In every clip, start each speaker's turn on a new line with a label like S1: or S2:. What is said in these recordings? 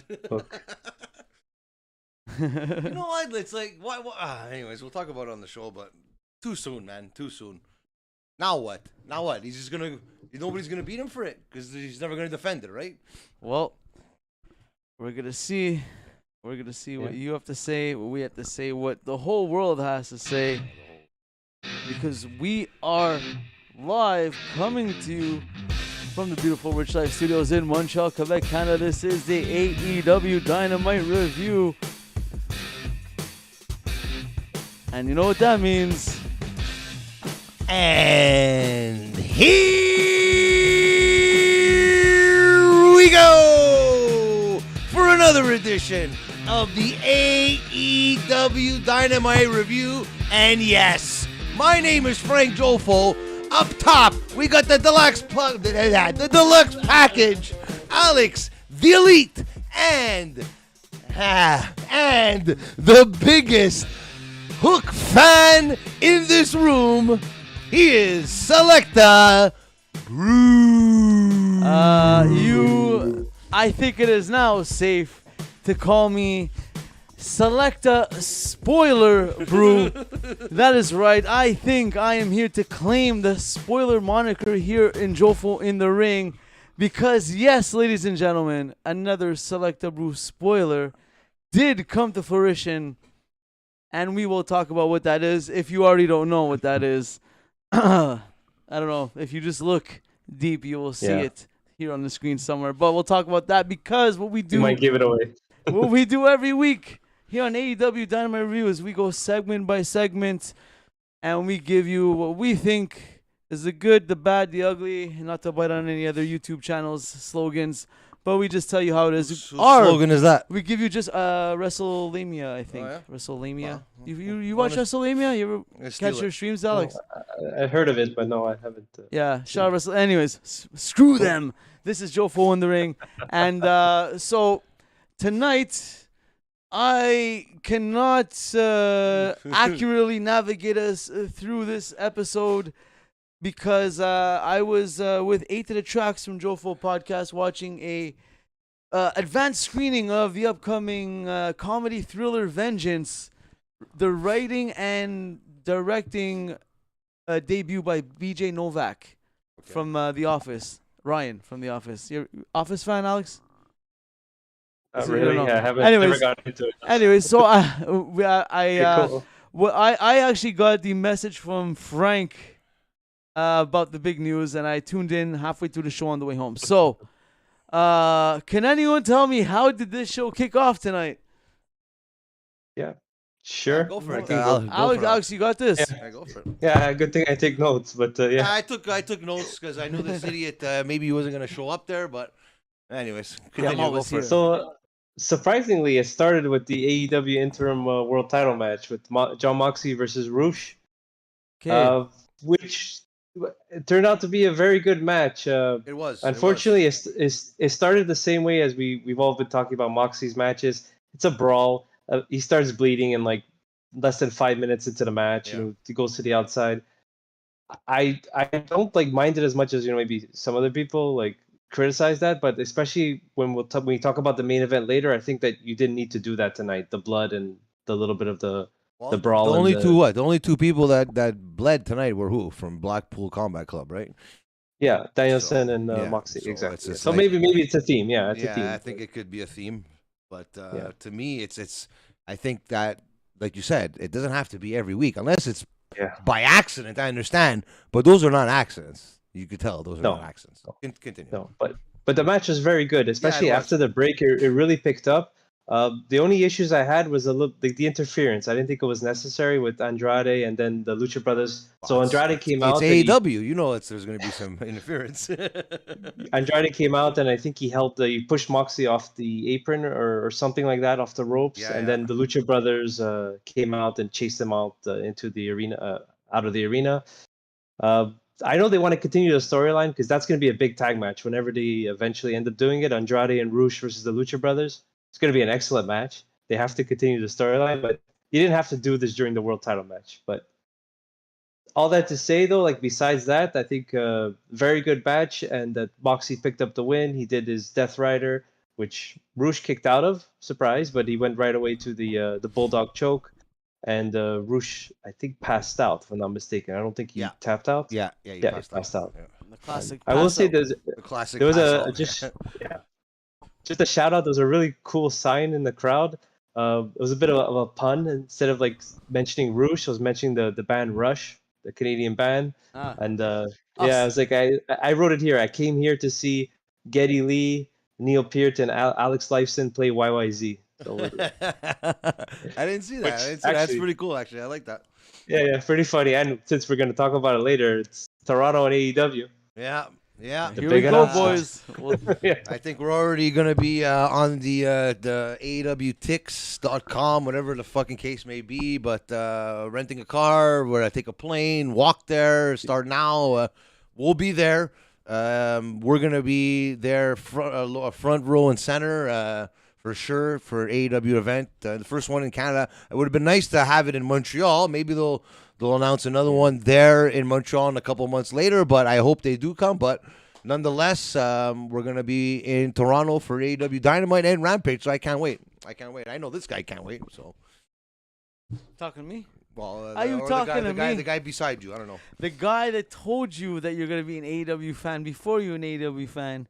S1: God.
S2: Hook.
S1: You know what? It's like, why? Anyways, we'll talk about it on the show, but too soon, man. Too soon. Now what? Now what? He's just gonna. Nobody's gonna beat him for it because he's never gonna defend it, right?
S3: Well, we're gonna see. We're gonna see what you have to say, what we have to say, what the whole world has to say, because we are live coming to you from the beautiful Rich Life Studios in Montreal, Quebec, Canada. This is the AEW Dynamite review. And you know what that means.
S1: And here we go for another edition of the AEW Dynamite review. And yes, my name is Frank Jofo. Up top, we got the deluxe package, Alex, the Elite, and the biggest Hook fan in this room. He is Selecta Brew.
S3: I think it is now safe to call me Selecta Spoiler Brew. That is right. I think I am here to claim the spoiler moniker here in Jofo in the Ring. Because yes, ladies and gentlemen, another Selecta Brew spoiler did come to fruition. And we will talk about what that is. If you already don't know what that is, I don't know. If you just look deep, you will see it here on the screen somewhere. But we'll talk about that because what we do,
S2: You might give it away.
S3: what we do every week here on AEW Dynamite Review is we go segment by segment and we give you what we think is the good, the bad, the ugly, not to bite on any other YouTube channels, slogans. But we just tell you how it is.
S1: What slogan is that?
S3: We give you just WrestleMania, I think.
S1: Oh, yeah?
S3: WrestleMania.
S1: Wow.
S3: You watch WrestleMania? You ever catch your streams, Alex?
S2: I heard of it, but no, I haven't.
S3: Yeah, shout out Wrestle. Anyways, screw them. This is Jofo in the Ring. And so tonight, I cannot accurately navigate us through this episode because I was with 8 to the Tracks from Jofo Podcast watching a advanced screening of the upcoming comedy thriller Vengeance, the writing and directing debut by BJ Novak from The Office. Ryan from The Office. You're Office fan, Alex?
S2: Really? I haven't
S3: Anyways,
S2: never gotten into it.
S3: Anyways, so
S2: Cool.
S3: I actually got the message from Frank about the big news, and I tuned in halfway through the show on the way home. So, can anyone tell me how did this show kick off tonight?
S2: Yeah, sure.
S1: Go for it.
S3: Alex, you got this.
S1: Yeah, go for it.
S2: Yeah, good thing I take notes, but yeah.
S1: I took notes because I knew this idiot maybe he wasn't gonna show up there, but anyways, continue.
S3: I'm
S1: Go
S3: always
S1: for it.
S3: here.
S2: So, surprisingly, it started with the AEW Interim World Title match with John Moxley versus Roosh,
S3: Okay.
S2: which it turned out to be a very good match.
S1: It was.
S2: Unfortunately, it started the same way as we've all been talking about Moxley's matches. It's a brawl. He starts bleeding in like less than 5 minutes into the match.
S1: Yeah.
S2: He goes to the outside. I don't mind it as much as maybe some other people like criticize that, but especially when we talk about the main event later, I think that you didn't need to do that tonight. The blood and the little bit of the brawl.
S1: The only two people that bled tonight were who from Blackpool Combat Club, right?
S2: Yeah, Danielson and
S1: yeah,
S2: Moxley,
S1: so
S2: exactly.
S1: it's
S2: So
S1: like-
S2: maybe it's a theme. Yeah, it's a theme.
S1: I think it could be a theme, but
S2: Yeah.
S1: to me, it's. I think that, like you said, it doesn't have to be every week unless it's by accident. I understand, but those are not accidents. You could tell those are not accidents. Continue.
S2: No, but the match was very good, especially
S1: it was.
S2: after the break. It really picked up. The only issues I had was the interference. I didn't think it was necessary with Andrade and then the Lucha Brothers. So Andrade came out.
S1: It's AEW. You know, there's going to be some interference.
S2: Andrade came out, and I think he pushed Moxley off the apron or something like that, off the ropes.
S1: Yeah,
S2: and then the Lucha Brothers came out and chased him out into the arena, out of the arena. I know they want to continue the storyline because that's going to be a big tag match whenever they eventually end up doing it. Andrade and Roosh versus the Lucha Brothers. It's going to be an excellent match. They have to continue the storyline, but you didn't have to do this during the world title match. But all that to say, though, like besides that, I think very good match, and that Moxley picked up the win. He did his Death Rider. which Roosh kicked out of, surprise, but he went right away to the Bulldog choke, and Roosh, I think, passed out, if I'm not mistaken. I don't think he tapped out.
S1: Yeah,
S2: he passed out.
S1: Yeah.
S3: The classic.
S2: I will say
S1: The classic.
S2: there was
S1: pass
S2: a
S1: out.
S2: just a shout out. There was a really cool sign in the crowd. It was a bit of a pun. Instead of like mentioning Roosh, I was mentioning the band Rush, the Canadian band. And I was like, I wrote it here. I came here to see Geddy Lee, Neil Peart, and Alex Lifeson play YYZ. So,
S1: I didn't see that. That's pretty cool, actually. I like that.
S2: Yeah, pretty funny. And since we're going to talk about it later, it's Toronto and AEW.
S1: Yeah.
S3: Here we go, boys.
S1: I think we're already going to be on the AEWTix.com, whatever the fucking case may be, but renting a car, where I take a plane, walk there, start now. We'll be there. We're going to be there front row and center for sure for AEW event. The first one in Canada. It would have been nice to have it in Montreal. Maybe they'll announce another one there in Montreal a couple months later, but I hope they do come. But nonetheless, we're going to be in Toronto for AEW Dynamite and Rampage, so I can't wait. I know this guy can't wait. So,
S3: talking to me?
S1: Well,
S3: are you talking to me?
S1: The guy beside you, I don't know.
S3: The guy that told you that you're going to be an AEW fan before you're an AEW fan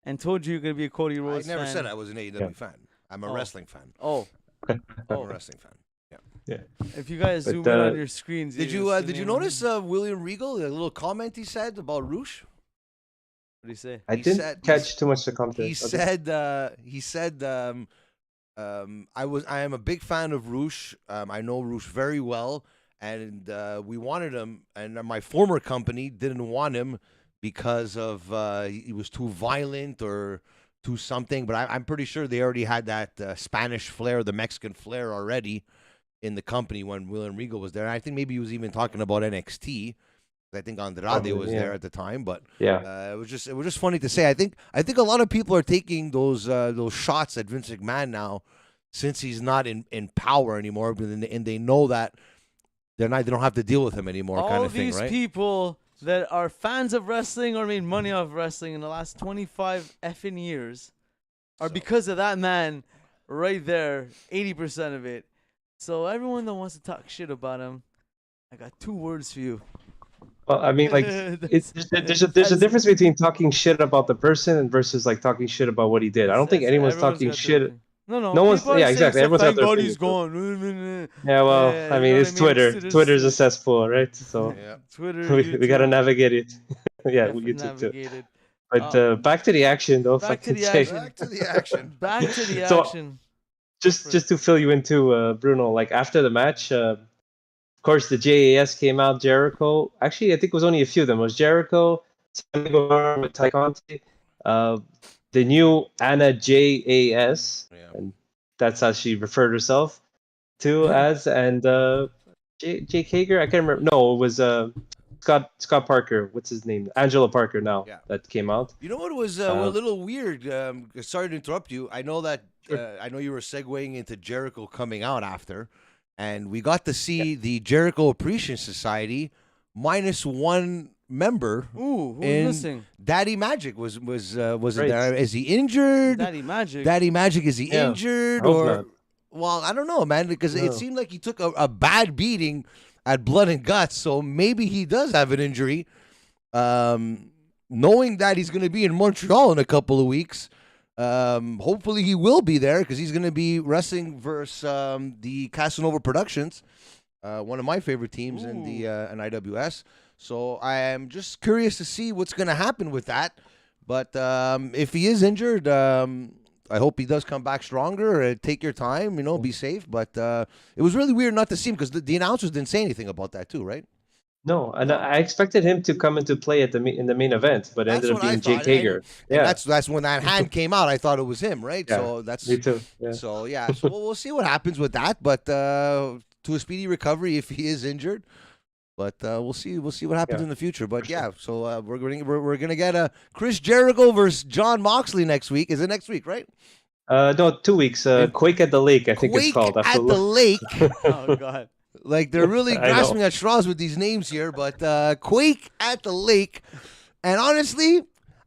S3: and told you you're going to be a Cody Rhodes fan.
S1: I never said I was an AEW fan. I'm a wrestling fan.
S3: Oh.
S1: I'm a wrestling fan.
S2: Yeah.
S3: If you guys zoom in on your screens,
S1: did you notice William Regal, the little comment he said about Roosh?
S3: What did he say?
S2: I didn't catch too much of the content.
S3: He
S1: said I am a big fan of Roosh. I know Roosh very well, and we wanted him, and my former company didn't want him because of he was too violent or too something. But I'm pretty sure they already had that Spanish flair, the Mexican flair already in the company when William Regal was there. And I think maybe he was even talking about NXT. I think Andrade was there at the time, but it was just funny to say. I think a lot of people are taking those shots at Vince McMahon now, since he's not in power anymore, and they know that they don't have to deal with him anymore.
S3: All
S1: kind of thing,
S3: these
S1: right?
S3: people that are fans of wrestling or made money off wrestling in the last 25 effing years are because of that man right there. 80% of it. So everyone that wants to talk shit about him, I got 2 words for you.
S2: Well, I mean, like, there's a difference between talking shit about the person versus like talking shit about what he did. I don't think anyone's talking shit.
S3: No
S2: one's. Yeah, exactly. Everyone's got their opinion.
S3: Gone.
S2: Yeah, well, I mean, it's Twitter. Twitter's a cesspool, right? So
S3: Twitter,
S2: we gotta navigate it. Yeah, YouTube too. But back to the action, though.
S1: Back to the action.
S3: So,
S2: just to fill you into Bruno, like after the match, of course the JAS came out. Jericho, actually, I think it was only a few of them. It was Jericho, Sammy Guevara with Ty Conti, the new Anna JAS, and that's how she referred herself to as, and Jake Hager. I can't remember. No, it was Scott Parker. What's his name? Angela Parker. Now that came out.
S1: You know what was a little weird? Sorry to interrupt you. I know that. I know you were segueing into Jericho coming out after, and we got to see the Jericho Appreciation Society minus 1 member.
S3: Ooh, who's missing?
S1: Daddy Magic was
S2: Right.
S1: there? Is he injured?
S3: Daddy Magic.
S1: Daddy Magic, is he injured
S2: not.
S1: Well, I don't know, man, because it seemed like he took a bad beating at Blood and Guts, so maybe he does have an injury. Knowing that he's going to be in Montreal in a couple of weeks. Hopefully he will be there because he's going to be wrestling versus the Casanova Productions, one of my favorite teams in the IWS. So I am just curious to see what's going to happen with that. But if he is injured, I hope he does come back stronger. Take your time, be safe. But it was really weird not to see him because the announcers didn't say anything about that too, right?
S2: No, and I expected him to come into play in the main event, but it ended up being Jake Hager.
S1: And that's when that hand came out. I thought it was him, right?
S2: Yeah,
S1: so that's
S2: me too. Yeah.
S1: So we'll see what happens with that. But to a speedy recovery if he is injured. But we'll see what happens in the future. But so we're gonna get a Chris Jericho versus John Moxley next week. Is it next week, right?
S2: No, 2 weeks. Quake at the Lake, I think it's called.
S1: Quake at the Lake.
S3: Oh God.
S1: Like, they're really grasping at straws with these names here, but Quake at the Lake. And honestly,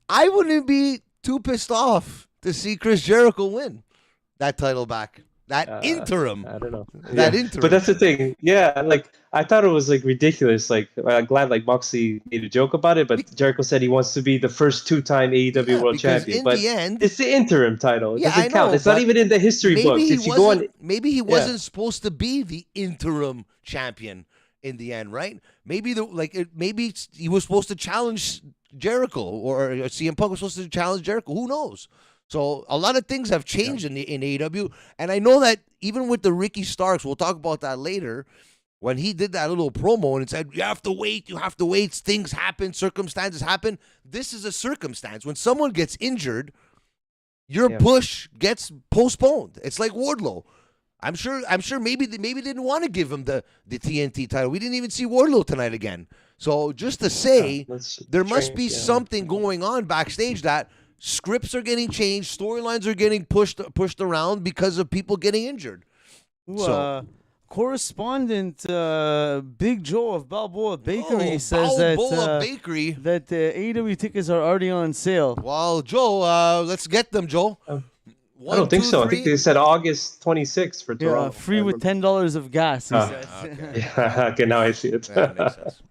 S1: I wouldn't be too pissed off to see Chris Jericho win that title back. That interim.
S2: I don't know.
S1: That interim.
S2: But that's the thing. Yeah, like I thought it was like ridiculous. Like I'm glad like Moxley made a joke about it, but Jericho said he wants to be the first two-time AEW World Champion. But
S1: the end,
S2: it's the interim title. It
S1: Yeah,
S2: doesn't
S1: I
S2: count.
S1: know,
S2: It's not
S1: but
S2: even in the history books. If you go on,
S1: maybe he wasn't supposed to be the interim champion in the end, right? Maybe maybe he was supposed to challenge Jericho, or CM Punk was supposed to challenge Jericho. Who knows? So a lot of things have changed in AEW, and I know that even with the Ricky Starks, we'll talk about that later, when he did that little promo and it said, you have to wait, things happen, circumstances happen. This is a circumstance. When someone gets injured, your push gets postponed. It's like Wardlow. I'm sure maybe they didn't want to give him the TNT title. We didn't even see Wardlow tonight again. So just to say, there must be something going on backstage that scripts are getting changed, storylines are getting pushed around because of people getting injured.
S3: Correspondent Big Joe of Balboa Bakery says that the AEW tickets are already on sale.
S1: Well, Joe, let's get them, Joe.
S2: I don't think so. I think they said August 26th for Toronto.
S3: Free with $10 of gas, he says.
S2: Okay. Okay, now I see it.
S1: That makes sense.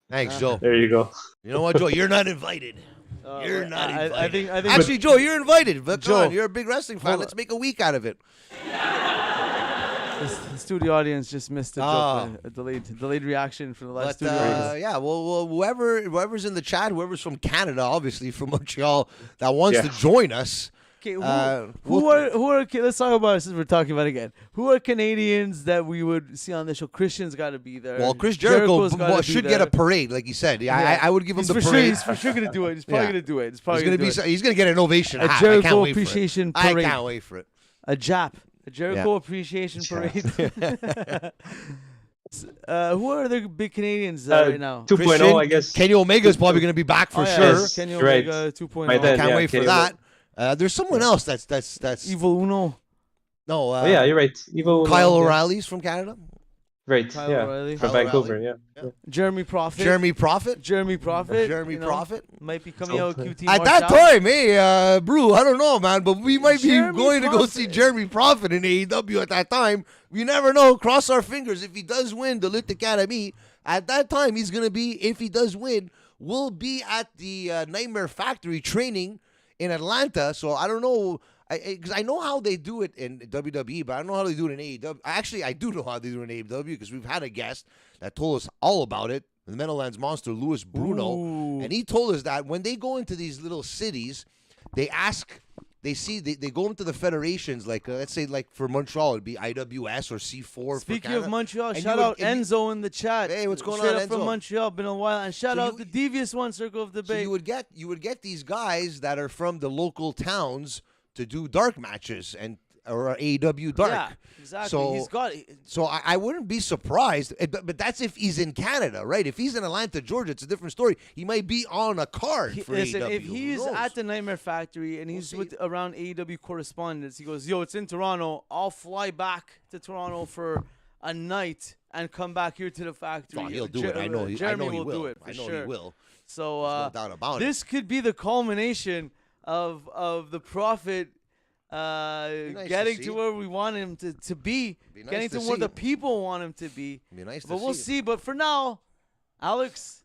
S1: Thanks, Joe.
S2: There you go.
S1: You know what, Joe? You're not invited. You're not invited.
S3: I think
S1: Actually, Joe, you're invited. But
S3: Joe,
S1: you're a big wrestling fan. Let's make a week out of it.
S3: The studio audience just missed a delayed reaction from the last studio audience.
S1: Yeah, well, whoever's in the chat, whoever's from Canada, obviously from Montreal, that wants to join us.
S3: Okay, who are let's talk about it since we're talking about it again. Who are Canadians that we would see on the show? Christian's got to be there.
S1: Well, Chris Jericho should get a parade, like you said. Yeah, I would give him the parade.
S3: He's for sure going to do it. He's probably going to do it.
S1: He's going to get an ovation.
S3: A Jericho appreciation parade.
S1: I can't wait for it.
S3: A Jericho appreciation parade. Who are the big Canadians right now?
S2: 2.0, I guess.
S1: Kenny Omega's probably going to be back for sure.
S3: Yes, Kenny Omega 2.0.
S1: I can't wait for that. There's someone else that's
S3: Evil Uno.
S1: No.
S2: Yeah, you're right. Evil
S1: Kyle O'Reilly's from Canada.
S2: Right.
S3: Kyle O'Reilly.
S2: From Vancouver. Yeah.
S3: Jeremy Prophet.
S1: Jeremy Prophet
S3: might be coming out with QT
S1: at that time. Hey, Brew, I don't know, man, but we might be going to go see Jeremy Prophet in AEW at that time. We never know. Cross our fingers. If he does win the Lutte Academy, at that time he's gonna be. If he does win, we'll be at the Nightmare Factory training in Atlanta. So I don't know. Because I know how they do it in WWE, but I don't know how they do it in AEW. Actually, I do know how they do it in AEW because we've had a guest that told us all about it, the Meadowlands Monster, Louis Bruno.
S3: Ooh.
S1: And he told us that when they go into these little cities, they go into the federations, like let's say like for Montreal, it'd be IWS or C4.
S3: Speaking of Montreal, shout out Enzo in the chat.
S1: Hey, what's going
S3: on,
S1: on,
S3: Enzo? From Montreal, been a while. And shout out the Devious One, Circle of Debate.
S1: So you would get these guys that are from the local towns to do dark matches or AEW dark.
S3: Yeah, exactly.
S1: So I wouldn't be surprised, but that's if he's in Canada, right? If he's in Atlanta, Georgia, it's a different story. He might be on a card for AEW.
S3: If he's at the Nightmare Factory and he's around AEW correspondents, he goes, "Yo, it's in Toronto. I'll fly back to Toronto for a night and come back here to the factory."
S1: Oh, he'll do it. I know.
S3: Jeremy
S1: will
S3: do it for
S1: I know
S3: sure.
S1: he will.
S3: So
S1: no doubt about
S3: this could be the culmination of the Prophet getting to where we want him to be, getting to where the people want him to be. But we'll see. But for now, Alex,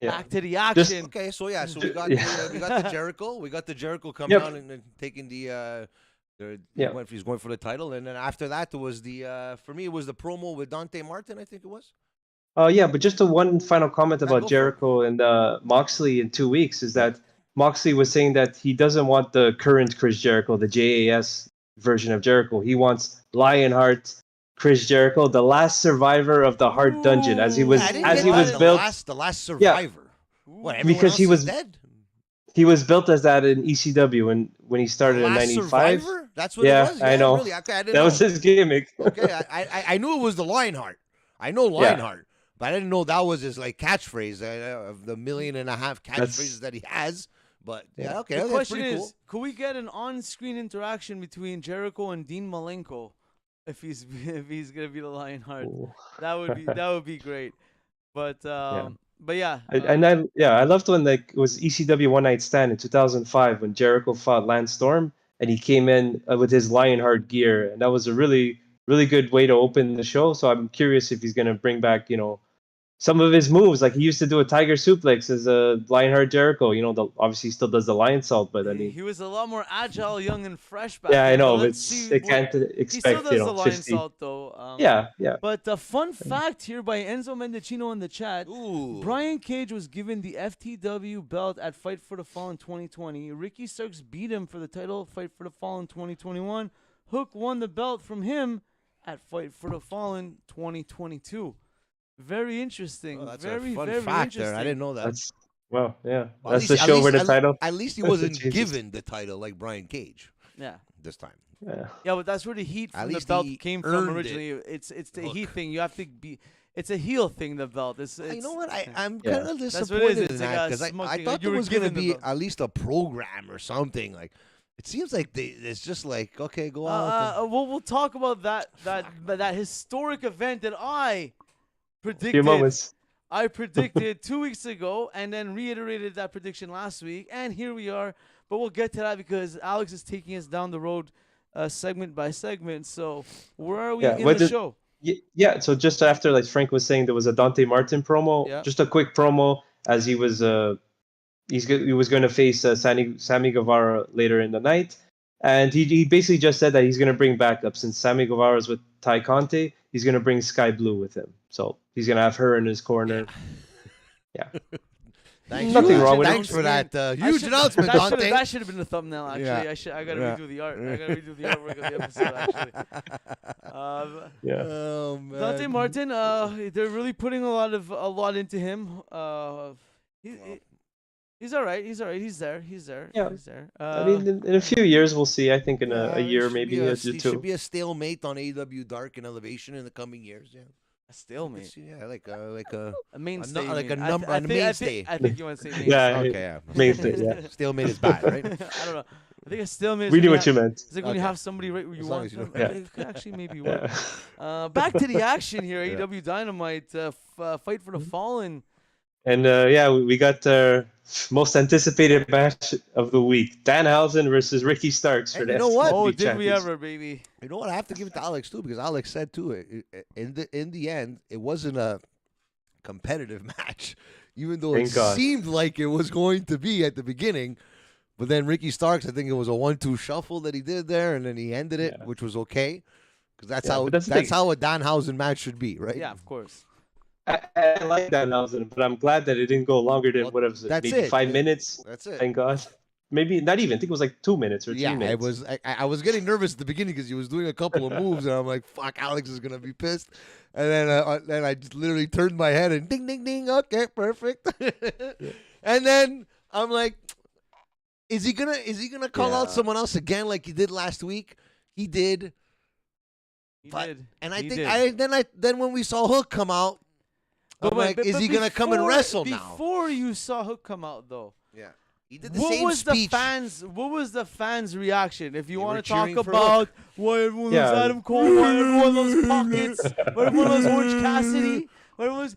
S3: back to the action.
S1: Okay, so we got the Jericho. We got the Jericho coming out and taking he's going for the title, and then after that there was for me it was the promo with Dante Martin, I think it was.
S2: But just one final comment about Jericho and Moxley in 2 weeks is that Moxley was saying that he doesn't want the current Chris Jericho, the JAS version of Jericho. He wants Lionheart Chris Jericho, the last survivor of the Heart Dungeon, as he was built.
S1: The last survivor. What,
S2: because he was
S1: dead.
S2: He was built as that in ECW when he started in '95.
S1: Survivor? That's what it was.
S2: Yeah, I know.
S1: Really? Okay, I didn't
S2: that
S1: know.
S2: was his gimmick.
S1: Okay, I knew it was the Lionheart. I know Lionheart. But I didn't know that was his catchphrase of the 1.5 million catchphrases that he has. But okay,
S3: the question
S1: pretty
S3: is,
S1: cool.
S3: could we get an on-screen interaction between Jericho and Dean Malenko if he's gonna be the Lionheart? Ooh. That would be great. But I
S2: loved when it was ECW One Night Stand in 2005 when Jericho fought Lance Storm, and he came in with his Lionheart gear, and that was a really good way to open the show. So I'm curious if he's gonna bring back, some of his moves. Like he used to do a tiger suplex as a Lionheart Jericho. Obviously he still does the lion salt, but I mean,
S3: he was a lot more agile, young, and fresh back
S2: yeah, I
S3: then.
S2: know.
S3: Let's
S2: It's
S3: see
S2: they
S3: what-
S2: can't
S3: He
S2: expect
S3: still does the lion
S2: 50.
S3: salt though.
S2: Yeah.
S3: But the fun fact here by Enzo Mendocino in the chat:
S1: Ooh.
S3: Brian Cage was given the FTW belt at Fight for the Fallen 2020. Ricky Starks beat him for the title Fight for the Fallen 2021. Hook won the belt from him at Fight for the Fallen 2022. Very interesting.
S1: Oh, that's
S3: very,
S1: a fun
S3: very
S1: fact
S3: interesting.
S1: there. I didn't know that.
S2: That's well, yeah.
S1: Well,
S2: That's the show where the title.
S1: At least he
S2: That's
S1: wasn't
S2: what changes.
S1: given the title like Brian Cage
S3: Yeah.
S1: this time.
S2: Yeah.
S3: Yeah, but that's where the heat
S1: At
S3: from the
S1: least
S3: belt
S1: he
S3: came from
S1: earned
S3: originally. It's the
S1: Hook.
S3: heat thing. You have to be. It's a heel thing. The belt.
S1: You know what? I'm
S2: Yeah.
S1: kind of
S3: what it is.
S1: disappointed in
S3: It's like
S1: that
S3: a
S1: because I
S3: smoking-
S1: thought
S3: you
S1: there
S3: were
S1: was going to
S3: given the
S1: be
S3: belt.
S1: at least a program or something. Like it seems like it's just like okay, go out.
S3: We'll talk about that historic event that I predicted.
S2: Few moments.
S3: I predicted 2 weeks ago, and then reiterated that prediction last week, and here we are. But we'll get to that because Alex is taking us down the road, segment by segment. So where are we
S2: Yeah,
S3: in
S2: what
S3: the
S2: did-
S3: show?
S2: Yeah, so just after, like Frank was saying, there was a Dante Martin promo.
S3: Yeah.
S2: Just a quick promo as he was he was going to face Sammy Guevara later in the night, and he basically just said that he's going to bring backup since Sammy Guevara's with Ty Conte. He's going to bring Sky Blue with him, so he's going to have her in his corner. Yeah.
S1: Thanks
S2: Nothing
S1: for that.
S2: wrong with it.
S1: Thanks for that
S3: I
S1: huge
S3: should-
S1: announcement,
S3: that
S1: Dante.
S3: That should have been the thumbnail. Actually,
S1: Yeah.
S3: I gotta
S1: Yeah.
S3: redo the art. I gotta redo the artwork of the episode. Actually.
S2: Yeah.
S1: Oh man.
S3: Dante Martin, they're really putting a lot into him. He's all right. He's all right. He's there.
S2: Yeah.
S3: He's there.
S2: I mean, in a few years we'll see. I think in a
S1: there
S2: year,
S1: should
S2: maybe
S1: be
S2: or
S1: a,
S2: two.
S1: it should be a stalemate on AEW Dark and Elevation in the coming years. Yeah.
S3: A stalemate.
S1: Yeah, like a
S3: A mainstay.
S1: like
S3: you
S1: a
S3: mean.
S1: number-
S3: I
S1: a mainstay.
S3: I think you want to say mainstay.
S2: Yeah.
S1: okay. Yeah.
S2: Mainstay, yeah.
S1: Stalemate is bad, right?
S3: I don't know. I think a stalemate.
S2: We
S3: is
S2: knew
S3: when
S2: what you meant.
S3: It's like when you
S1: Okay.
S3: have somebody right where you
S1: As long
S3: want
S1: as you
S3: them.
S1: know.
S2: Yeah.
S3: It could actually maybe work.
S2: Yeah.
S3: Back to the action here.
S1: Yeah.
S3: AEW Dynamite, Fight for the Fallen.
S2: And we got our most anticipated match of the week: Danhausen versus Ricky Starks for
S1: And
S2: the
S1: you know what?
S3: Oh,
S2: FTW
S3: did we
S2: Championship.
S3: ever, baby?
S1: You know what? I have to give it to Alex too because Alex said too. In the end, it wasn't a competitive match, even though
S2: Thank
S1: it
S2: God.
S1: seemed like it was going to be at the beginning. But then Ricky Starks, I think it was a 1-2 shuffle that he did there, and then he ended it,
S2: Yeah.
S1: which was okay because that's
S2: Yeah,
S1: how
S2: but that's the
S1: that's
S2: thing.
S1: how a Danhausen match should be, right?
S3: Yeah, of course.
S2: I like Danhausen, but I'm glad that it didn't go longer than
S1: Well,
S2: what was it?
S1: that's
S2: Maybe
S1: it.
S2: 5 minutes.
S1: That's it.
S2: Thank God. Maybe not even. I think it was like 2 minutes or 3
S1: Yeah,
S2: minutes.
S1: it was. I was getting nervous at the beginning because he was doing a couple of moves, and I'm like, "Fuck, Alex is gonna be pissed." And then I just literally turned my head and ding, ding, ding. Okay, perfect. And then I'm like, "Is he gonna call out
S2: Yeah.
S1: someone else again like he did last week?" He did,
S3: He
S1: but-
S3: did.
S1: and I
S3: He
S1: think
S3: did.
S1: then when we saw Hook come out, I'm like, "Is he gonna come and
S3: before-
S1: wrestle now?"
S3: Before you saw Hook come out, though,
S1: Yeah, he did the
S3: what
S1: same
S3: was
S1: speech.
S3: What was the fans' reaction? If you
S1: They
S3: want
S1: were
S3: to talk
S1: cheering for
S3: about why everyone
S2: Yeah.
S3: loves Adam Cole, why everyone loves Pockets, why everyone loves Orange Cassidy, why everyone loves...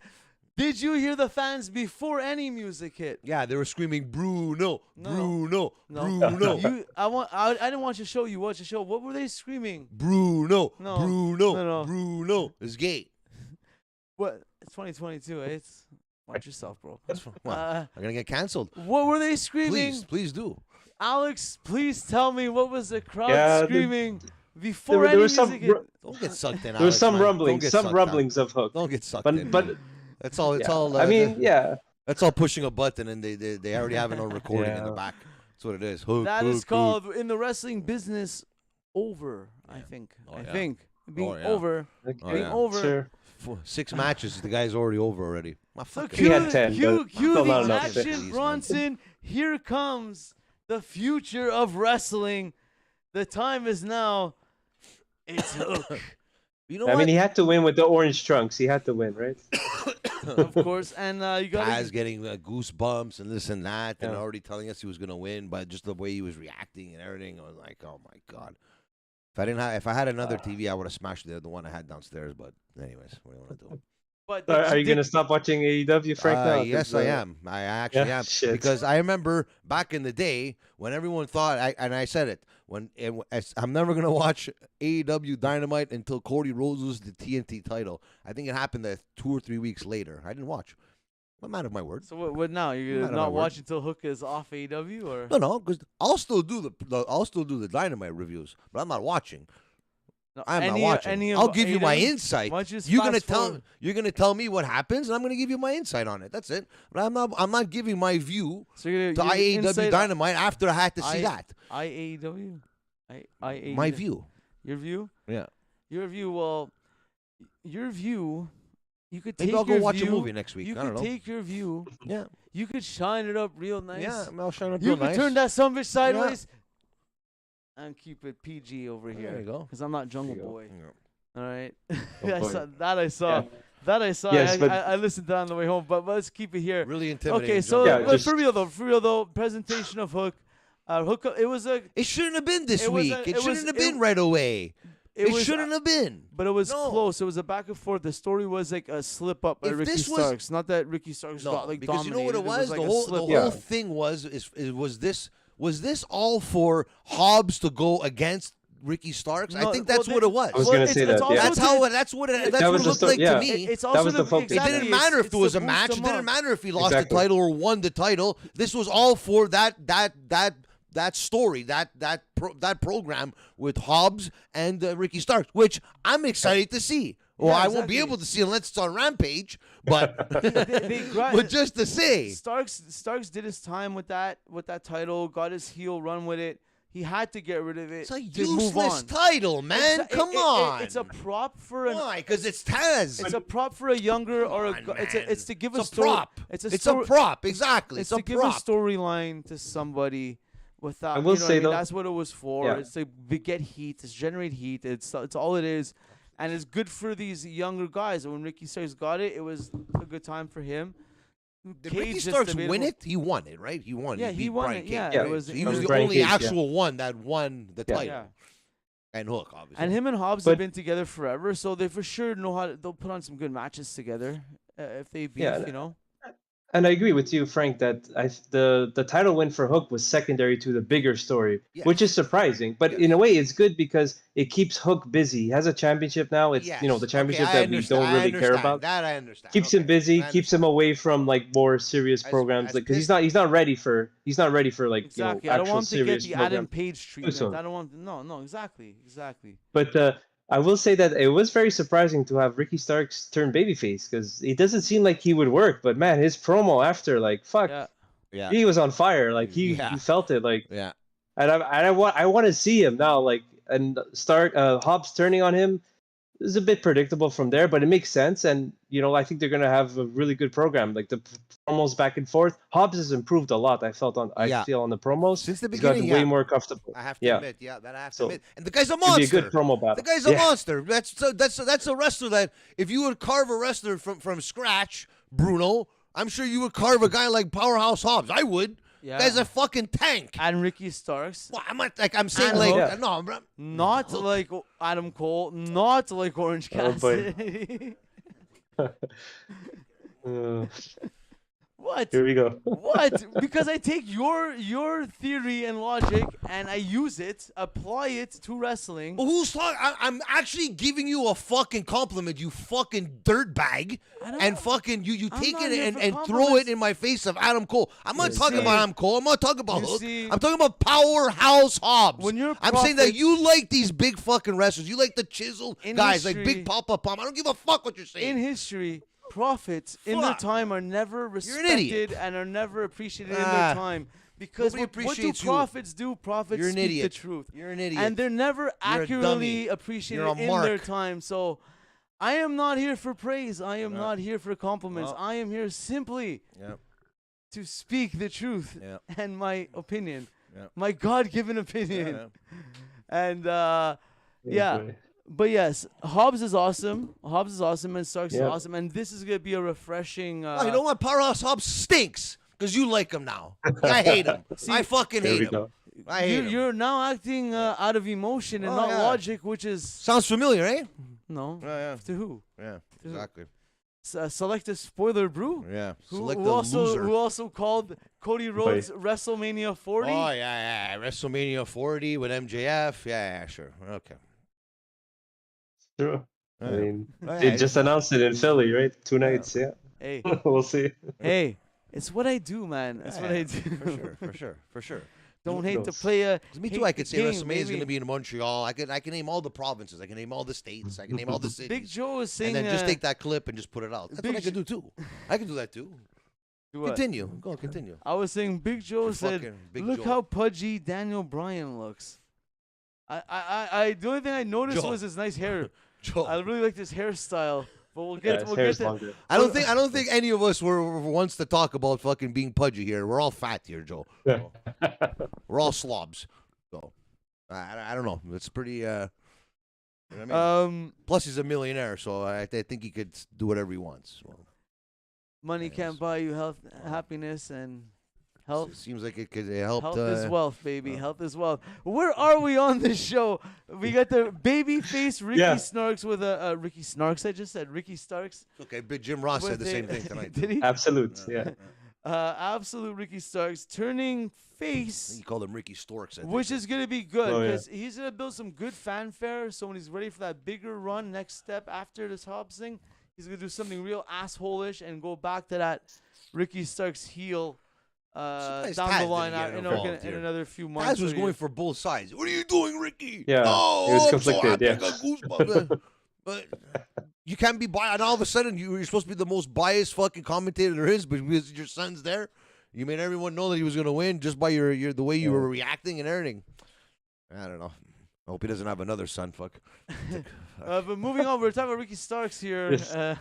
S3: Did you hear the fans before any music hit?
S1: Yeah, they were screaming, "Bruno,
S3: No.
S1: Bruno,
S3: No.
S1: Bruno."
S3: I didn't want you to show. You watched the show. What were they screaming?
S1: Bruno,
S3: No.
S1: Bruno,
S3: No.
S1: Bruno is gay.
S3: What? It's 2022, eh? Watch yourself, bro.
S1: Well, I'm gonna get canceled.
S3: What were they screaming?
S1: Please do.
S3: Alex, please tell me what was the crowd
S2: Yeah,
S3: screaming before
S2: there
S3: any
S2: was some
S3: music hit?
S1: Don't get sucked in.
S2: there was
S1: Alex,
S2: some
S1: man. Don't
S2: rumblings,
S1: get
S2: some
S1: sucked
S2: rumblings of Hook.
S1: Don't get sucked in.
S2: But
S1: man. That's all. It's
S2: yeah.
S1: all.
S2: I mean, yeah.
S1: that's all pushing a button, and they already have it on recording in the
S2: Yeah.
S1: back. That's what it is. Hook,
S3: That
S1: hook,
S3: is
S1: hook.
S3: called in the wrestling business over. I think.
S1: Oh,
S3: I
S1: yeah.
S3: think being
S1: Oh, yeah.
S3: over.
S2: Okay,
S3: Being over.
S2: Sure.
S1: 6 matches. The guy's already over already. My
S3: So
S1: fucking-
S2: He had 10,
S3: cue
S2: but still
S3: the
S2: not enough.
S3: action,
S1: Jeez, man.
S3: Bronson. Here comes the future of wrestling. The time is now. It's Hook,
S1: You know
S2: I
S1: what?
S2: mean, he had to win with the orange trunks. He had to win, right?
S3: of course, and you got
S1: Guys getting goosebumps and this and that, and
S2: Yeah.
S1: already telling us he was gonna win, but just the way he was reacting and everything, I was like, oh my god. If I had another TV, I would have smashed the one I had downstairs. But anyways, what do you want to do?
S3: But
S2: Are you gonna stop watching AEW, Frank? Now?
S1: Yes,
S2: 'Cause,
S1: I am. I actually
S2: yeah,
S1: am
S2: shit.
S1: because I remember back in the day when everyone thought, and I said it I'm never gonna watch AEW Dynamite until Cody Rhodes loses the TNT title. I think it happened 2 or 3 weeks later. I didn't watch. I'm out of my word.
S3: So what now? You're gonna not watch until Hook is off AEW, or
S1: no? Because I'll still do the Dynamite reviews, but I'm not watching.
S3: no,
S1: I'm not watching. I'll give you my insight. You're gonna tell me what happens, and I'm gonna give you my insight on it. That's it. But I'm not giving my view to AEW Dynamite after I had to see that.
S3: AEW.
S1: My view.
S3: Your view.
S1: Yeah.
S3: Your view. Well, your view. You could take
S1: Maybe I'll go
S3: your
S1: watch
S3: view,
S1: a movie next week.
S3: You
S1: I don't
S3: could
S1: know.
S3: take your view.
S1: Yeah.
S3: You could shine it up real nice.
S1: Yeah, I'll shine it up
S3: You
S1: real
S3: could
S1: nice.
S3: turn that sumbitch sideways and keep it PG over here.
S1: There you go.
S3: Because I'm not Jungle Boy.
S1: Yeah.
S3: All right.
S2: Oh,
S3: I saw.
S2: Yeah.
S3: That I saw.
S2: Yes,
S3: I listened to that on the way home. But let's keep it here.
S1: Really intimidating.
S3: Okay, so
S2: Yeah,
S3: but for real though, presentation of Hook. Hook. It was a.
S1: It shouldn't have been this week. It shouldn't have been
S3: it-
S1: right away. It
S3: was,
S1: shouldn't have been.
S3: But it was
S1: No.
S3: close. It was a back and forth. The story was like a slip up by
S1: If
S3: Ricky
S1: this was-
S3: Starks. Not that Ricky Starks got like
S1: because
S3: dominated.
S1: you know what it was.
S3: like
S1: The
S3: a
S1: whole
S3: slip
S2: Yeah.
S3: up.
S1: thing was this all for Hobbs to go against Ricky Starks?
S3: No,
S1: I think that's
S3: well,
S1: what it was.
S2: I was gonna say that. Yeah.
S1: That's what it
S2: That was
S1: looked
S2: the
S1: like
S2: yeah.
S1: to me.
S3: It's
S2: That
S3: also
S2: was the focus.
S1: It didn't matter if there was a match. It didn't matter if he lost the
S2: Exactly.
S1: title or won the title. This was all for that story, that program with Hobbs and Ricky Starks, which I'm excited to see. Well,
S3: Yeah,
S1: I won't be
S3: exactly.
S1: able to see unless it's on Rampage, but
S3: They
S1: but just to say,
S3: Starks did his time with that title, got his heel run with it. He had to get rid of it
S1: it's a
S3: to move
S1: useless
S3: on.
S1: title, man. Come on.
S3: It's a prop for an.
S1: Why? Because it's Taz.
S3: It's a prop for a younger or
S1: Come on,
S3: it's to give a
S1: It's a
S3: story.
S1: prop.
S3: It's
S1: a prop. Exactly.
S3: It's
S1: It's
S3: to
S1: a
S3: give a
S1: prop.
S3: storyline to somebody without.
S2: I will
S3: you know
S2: say
S3: what I mean?
S2: though-
S3: That's what it was for.
S2: Yeah.
S3: It's to get heat. It's generate heat. It's all it is, and it's good for these younger guys. And when Ricky Starks got it, it was a good time for him.
S1: Did
S3: Cage
S1: Ricky
S3: just
S1: Starks
S3: debatable.
S1: win it? He won it, right? He won.
S3: Yeah,
S1: he
S3: he
S1: beat
S3: won
S1: Bryan
S3: it,
S1: Cage,
S3: yeah,
S1: right?
S3: it was-
S1: he
S3: it
S1: was
S3: was
S1: the
S2: Bryan
S1: only
S2: Cage, yeah.
S1: actual one that won the title.
S3: Yeah.
S1: And Hook, obviously.
S3: And him and Hobbs
S2: But-
S3: have been together forever, so they for sure know how they'll put on some good matches together if they beef,
S2: Yeah,
S3: you know.
S2: And I agree with you, Frank, that the title win for Hook was secondary to the bigger story,
S1: Yes.
S2: which is surprising. But
S1: Yes.
S2: in a way, it's good because it keeps Hook busy. He has a championship now. It's
S1: Yes.
S2: the championship
S1: Okay, I
S2: that we
S1: understand.
S2: don't
S1: I
S2: really care
S1: understand.
S2: about.
S1: That I understand.
S2: Keeps
S1: Okay.
S2: him busy,
S1: I
S2: keeps him away from like more serious
S1: As-
S2: programs,
S1: as
S2: like because
S1: pissed-
S2: he's not ready for like
S3: Exactly. I don't
S2: actual
S3: want to get
S2: serious
S3: the Adam
S2: program.
S3: Page treatment.
S2: soon.
S3: I don't want no, exactly.
S2: But I will say that it was very surprising to have Ricky Starks turn babyface because it doesn't seem like he would work. But man, his promo after, like, fuck,
S3: Yeah.
S1: Yeah.
S2: he was on fire. Like he felt it. Like,
S1: Yeah.
S2: and I want to see him now. Like, and Hobbs turning on him is a bit predictable from there, but it makes sense. And I think they're gonna have a really good program. Like the promos back and forth. Hobbs has improved a lot. I feel on the promos
S1: Since the
S2: he's gotten
S1: beginning,
S2: way more comfortable.
S1: I have to
S2: Yeah.
S1: admit, that I have to
S2: So,
S1: admit. And the guy's a
S2: It'd be
S1: monster.
S2: a good promo battle.
S1: The guy's a
S2: Yeah.
S1: monster. That's a wrestler that if you would carve a wrestler from scratch, Bruno, I'm sure you would carve a guy like Powerhouse Hobbs. I would.
S3: Yeah.
S1: Guy's a fucking tank.
S3: And Ricky Starks.
S1: Well, I'm saying
S3: And
S1: like
S2: Hook.
S1: no, bro.
S3: Not like Adam Cole, not like Orange
S2: Oh, boy.
S3: Cassidy.
S2: Uh,
S3: What?
S2: here we go.
S3: What? Because I take your theory and logic and I use it, apply it to wrestling.
S1: But who's talking? I'm actually giving you a fucking compliment, you fucking dirtbag.
S3: I don't-
S1: And fucking you
S3: I'm
S1: take
S3: not
S1: it
S3: here
S1: and,
S3: for
S1: and throw it
S3: compliments.
S1: in my face of Adam Cole. I'm not
S3: You
S1: talking
S3: see-
S1: about Adam Cole. I'm not talking about
S3: you
S1: Hook.
S3: see-
S1: I'm talking about Powerhouse Hobbs.
S3: When you're
S1: I'm saying that
S3: prophets-
S1: you like these big fucking wrestlers. You like the chiseled
S3: In
S1: guys like
S3: history-
S1: Big Papa Pump. I don't give a fuck what you're saying.
S3: In history, prophets in their
S1: Fuck.
S3: time are never
S1: You're an
S3: respected
S1: idiot.
S3: and are never appreciated in
S1: Ah.
S3: their time. Because
S1: Nobody
S3: what do
S1: appreciates you.
S3: prophets do? Prophets
S1: You're an
S3: speak
S1: idiot.
S3: the truth.
S1: You're an idiot.
S3: And they're never
S1: You're a
S3: accurately
S1: dummy.
S3: appreciated
S1: You're a
S3: in their
S1: mark.
S3: time. So I am not here for praise. I am not here for compliments.
S1: No.
S3: I am here simply
S1: Yeah.
S3: to speak the truth
S1: Yeah.
S3: and my opinion.
S1: Yeah.
S3: My God-given opinion. And yeah.
S2: boy.
S3: But yes, Hobbs is awesome. Hobbs is awesome and Starks is
S2: Yeah.
S3: awesome. And this is going to be a refreshing
S1: Oh, you know what? Powerhouse Hobbs stinks because you like him now. I hate him. I fucking
S2: There
S1: hate
S2: we
S1: him.
S2: go.
S1: I hate him.
S3: You're now acting out of emotion and
S1: Oh,
S3: not
S1: yeah.
S3: logic, which is
S1: Sounds familiar, eh?
S3: no.
S1: Yeah.
S3: To who?
S1: Yeah,
S3: who?
S1: exactly.
S3: Selective Spoiler Brew.
S1: Yeah.
S3: Who
S1: Selective
S3: also
S1: loser.
S3: who also called Cody Rhodes WrestleMania 40.
S1: Oh, yeah. WrestleMania 40 with MJF. Yeah, sure. Okay.
S2: True. I
S1: Yeah.
S2: mean,
S1: Yeah,
S2: they just announced it in Philly, right? 2 nights, yeah.
S3: Hey,
S2: We'll see.
S3: hey, it's what I do, man. It's what I do.
S1: For sure.
S3: Don't
S2: Who
S3: hate to
S2: knows?
S3: play a.
S1: 'Cause me
S3: hate
S1: too. I
S3: the
S1: could say
S3: game,
S1: WrestleMania is going to
S3: baby.
S1: be in Montreal. I can name all the provinces. I can name all the states. I can name all the cities.
S3: Big Joe is saying.
S1: and then just take that clip and just put it out. That's
S3: Big
S1: what I can do too. I can do that too.
S3: Do what?
S1: Continue. Go continue.
S3: I was saying Big Joe said,
S1: Fucking Big
S3: "Look
S1: Joe.
S3: how pudgy Daniel Bryan looks." The only thing I noticed
S1: Joe.
S3: was his nice hair.
S1: Joe.
S3: I really like this hairstyle, but we'll
S2: Yeah,
S3: get
S2: his
S3: we'll
S2: hair's
S3: get to.
S2: longer.
S1: I don't think any of us were wants to talk about fucking being pudgy here. We're all fat here, Joe. So, we're all slobs. So I don't know. It's pretty. You know what I mean? Plus, he's a millionaire, so I think he could do whatever he wants. So,
S3: Money
S1: Yes.
S3: can't buy you health, happiness, and health.
S1: seems like it could help.
S3: Health is wealth, baby. Health is wealth. Where are we on this show? We got the baby face Ricky
S2: Yeah.
S3: Snarks with a Ricky Snarks. I just said Ricky Starks.
S1: Okay, Big Jim Ross said
S3: with
S1: the same thing tonight.
S3: Did he?
S2: Absolute, yeah.
S3: Absolute Ricky Starks turning face,
S1: You called him Ricky Storks. I think.
S3: which is gonna be good
S2: Oh, yeah.
S3: because he's gonna build some good fanfare. So when he's ready for that bigger run, next step after this Hobbs thing, he's gonna do something real asshole-ish and go back to that Ricky Starks heel
S1: Surprised
S3: down
S1: Taz
S3: the line
S1: didn't get
S3: in
S1: involved
S3: in
S1: here.
S3: another few months.
S1: Taz was
S3: or
S1: going
S3: years.
S1: for both sides. What are you doing, Ricky?
S2: Yeah,
S1: Oh,
S2: he was
S1: I'm so
S2: conflicted,
S1: happy. I
S2: yeah.
S1: got goosebumps. But you can't be biased. And all of a sudden, you're supposed to be the most biased fucking commentator there is, but because your son's there, you made everyone know that he was going to win just by your the way you were reacting and everything. I don't know. I hope he doesn't have another son. Fuck.
S3: But moving on, we're talking about Ricky Starks here.
S2: Yes.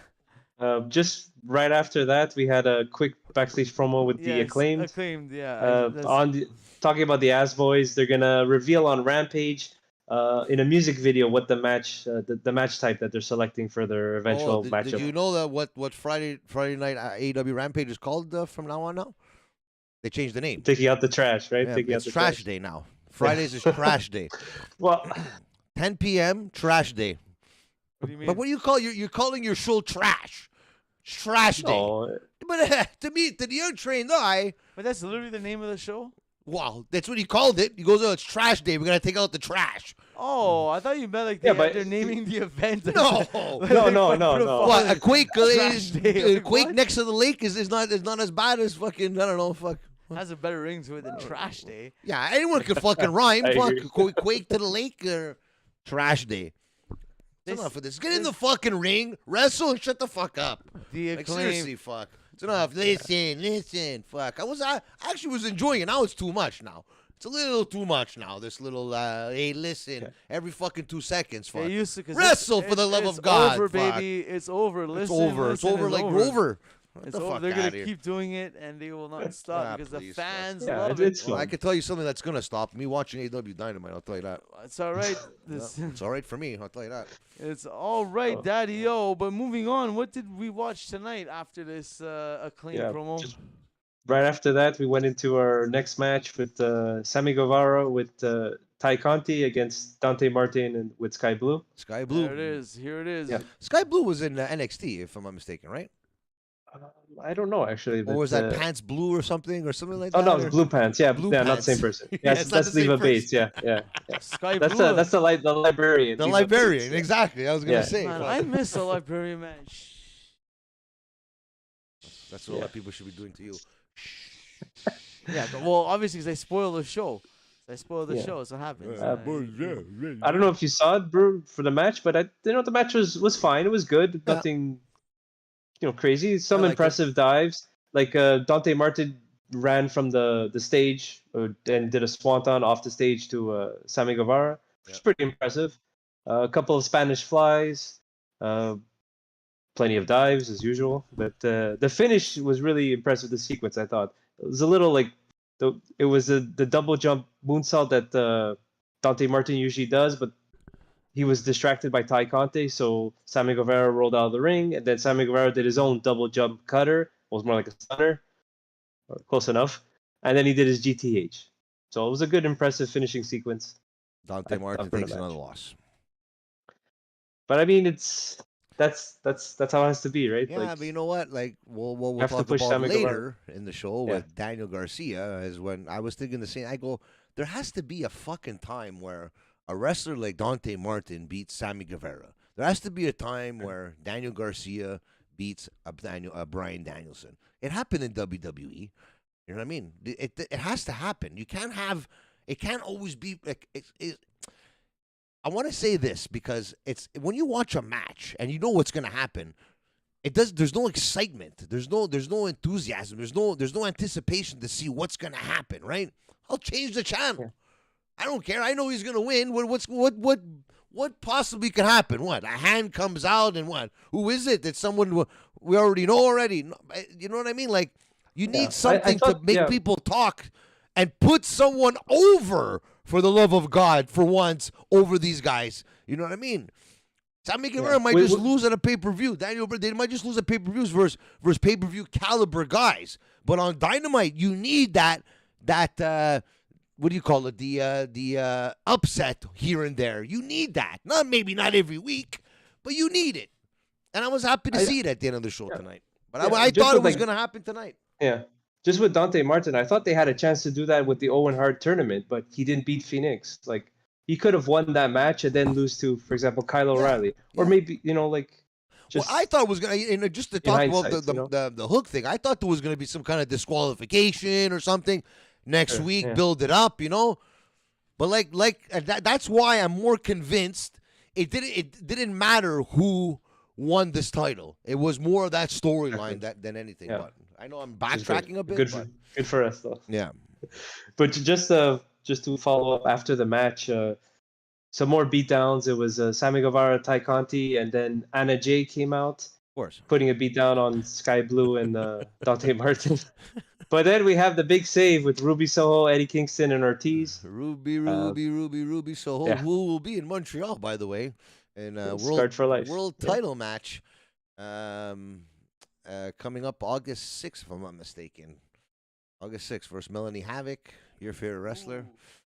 S2: Just right after that, we had a quick backstage promo with the
S3: Yes,
S2: Acclaimed.
S3: Acclaimed, yeah.
S2: Talking about the Ass Boys, they're gonna reveal on Rampage in a music video what the match type that they're selecting for their eventual
S1: did
S2: matchup.
S1: you know that what Friday night AEW Rampage is called from now on now? They changed the name.
S2: Taking out the trash, right?
S1: Yeah,
S2: Taking out
S1: it's
S2: the
S1: trash day now. Fridays is trash day.
S2: Well,
S1: 10 p.m. trash day.
S3: What do you mean?
S1: But what do you call you're calling your show trash? Trash day.
S2: no,
S1: But to the untrained eye,
S3: But that's literally the name of the show?
S1: wow, that's what he called it. He goes, "Oh, it's trash day. We're gonna take out the trash."
S3: Oh, I thought you meant like
S2: Yeah,
S3: they're
S2: but-
S3: naming the event.
S1: No.
S3: Like
S2: No,
S3: they
S2: no,
S3: put
S2: no,
S3: a
S2: no.
S1: What a quake
S3: Trash day.
S1: quake
S3: What?
S1: next to the lake is not as bad as fucking I don't know fuck.
S3: Has a better ring to it than Trash Day.
S1: Yeah, anyone could fucking rhyme.
S2: I
S1: Fuck
S2: agree.
S1: quake to the lake or trash day. It's
S3: This-
S1: enough of this. Get in the fucking ring, wrestle, and shut the fuck up.
S3: The
S1: Like
S3: Acclaimed.
S1: seriously, fuck. It's enough. Listen, fuck. I actually was enjoying it. Now it's too much now. It's a little too much now. This little hey, listen, every fucking 2 seconds, fuck.
S3: They used to 'cause
S1: Wrestle
S3: it's-
S1: for the
S3: it's-
S1: love of
S3: it's
S1: God,
S3: over,
S1: fuck.
S3: baby. It's over.
S1: It's
S3: Listen,
S1: over.
S3: listen,
S1: It's over like Rover. What
S3: It's
S1: the
S3: over.
S1: fuck
S3: They're
S1: outta
S3: gonna
S1: here.
S3: keep doing it, and they will not stop because
S1: please,
S3: the
S1: fuck.
S3: fans
S2: Yeah,
S3: love
S2: it's
S3: it.
S2: fun.
S1: Well, I can tell you something that's gonna stop me watching AEW Dynamite. I'll tell you that.
S3: It's all right. This,
S1: It's all right for me. I'll tell you that.
S3: it's all right, Daddy-O. But moving on, what did we watch tonight after this Acclaimed
S2: yeah.
S3: promo?
S2: Just right after that, we went into our next match with Sammy Guevara with Ty Conti against Dante Martin and with Sky Blue.
S1: Sky Blue.
S3: There it is. Here it is.
S2: Yeah.
S1: Sky Blue was in NXT, if I'm not mistaken, right?
S2: I don't know actually.
S1: Or
S2: but,
S1: was that Pants Blue or something like
S2: Oh
S1: that?
S2: no,
S1: or-
S2: it's Blue Pants. Yeah,
S1: Blue
S2: yeah, not the
S1: Pants.
S2: same person.
S1: Yeah,
S2: Yes,
S1: it's not
S2: that's
S1: the same
S2: Leva
S1: person.
S2: Bates. Yeah, yeah.
S3: Sky
S2: That's
S3: Blue.
S2: the librarian.
S1: The
S2: Leva
S1: librarian,
S2: Bates, yeah.
S1: exactly. I was gonna
S2: Yeah.
S1: say.
S3: Man,
S1: fuck.
S3: I miss the librarian, man.
S1: That's what a lot of people should be doing to you.
S3: Yeah, well, obviously, because they spoil the show. They spoil the
S2: Yeah.
S3: show. So it happens.
S2: I don't know if you saw it, Brew, for the match, but the match was fine. It was good.
S1: Yeah.
S2: Nothing, crazy. Some
S1: liked it.
S2: impressive dives. Like Dante Martin ran from the stage and did a swanton off the stage to Sammy Guevara, which is pretty impressive. A couple of Spanish flies, plenty of dives as usual. But the finish was really impressive. The sequence, I thought, it was a little like it was the double jump moonsault that Dante Martin usually does, but he was distracted by Ty Conte, so Sammy Guevara rolled out of the ring, and then Sammy Guevara did his own double jump cutter. It was more like a stunner, or close enough, and then he did his GTH. So it was a good, impressive finishing sequence.
S1: Dante Martin
S2: for the
S1: takes
S2: match.
S1: another loss.
S2: But I mean, it's that's how it has to be, right?
S1: Yeah,
S2: Like,
S1: but you know what? Like, we'll
S2: have to
S1: talk
S2: push
S1: about
S2: Sammy Guevara.
S1: later in the show
S2: Yeah.
S1: with Daniel Garcia. Is when I was thinking the same. I go, there has to be a fucking time where a wrestler like Dante Martin beats Sammy Guevara. There has to be a time where Daniel Garcia beats Bryan Danielson. It happened in WWE. You know what I mean? It has to happen. You can't have. It can't always be like I want to say this because it's when you watch a match and you know what's going to happen. There's no excitement. There's no enthusiasm. There's no anticipation to see what's going to happen. Right? I'll change the channel.
S2: Yeah.
S1: I don't care. I know he's going to win. What possibly could happen? What? A hand comes out and what? Who is it? It's someone we already know already. You know what I mean? Like you need something to make people talk and put someone over. For the love of God, for once, over these guys. You know what I mean? Sammy Guevara might just lose at a pay-per-view. They might just lose at pay-per-views versus pay-per-view caliber guys. But on Dynamite, you need that what do you call it? The upset here and there. You need that. Not every week, but you need it. And I was happy to see it at the end of the show tonight. But I thought it was going to happen tonight.
S2: Yeah. Just with Dante Martin, I thought they had a chance to do that with the Owen Hart tournament, but he didn't beat Phoenix. Like, he could have won that match and then lose to, for example, Kyle O'Reilly. Or maybe, like... Just
S1: I thought it was going to... just to talk about the Hook thing, I thought there was going to be some kind of disqualification or something next week, build it up, But that's why I'm more convinced it didn't matter who won this title. It was more of that storyline than anything.
S2: Yeah.
S1: But I know I'm backtracking a bit.
S2: Good for us, though.
S1: Yeah.
S2: But just to follow up after the match, some more beatdowns. It was Sammy Guevara, Ty Conti, and then Anna Jay came out.
S1: Of course.
S2: Putting a beatdown on Sky Blue and Dante Martin. But then we have the big save with Ruby Soho, Eddie Kingston, and Ortiz.
S1: Ruby Soho, who will be in Montreal, by the way, in world title match. Coming up August 6th, if I'm not mistaken. August 6th versus Melanie Havoc, your favorite wrestler.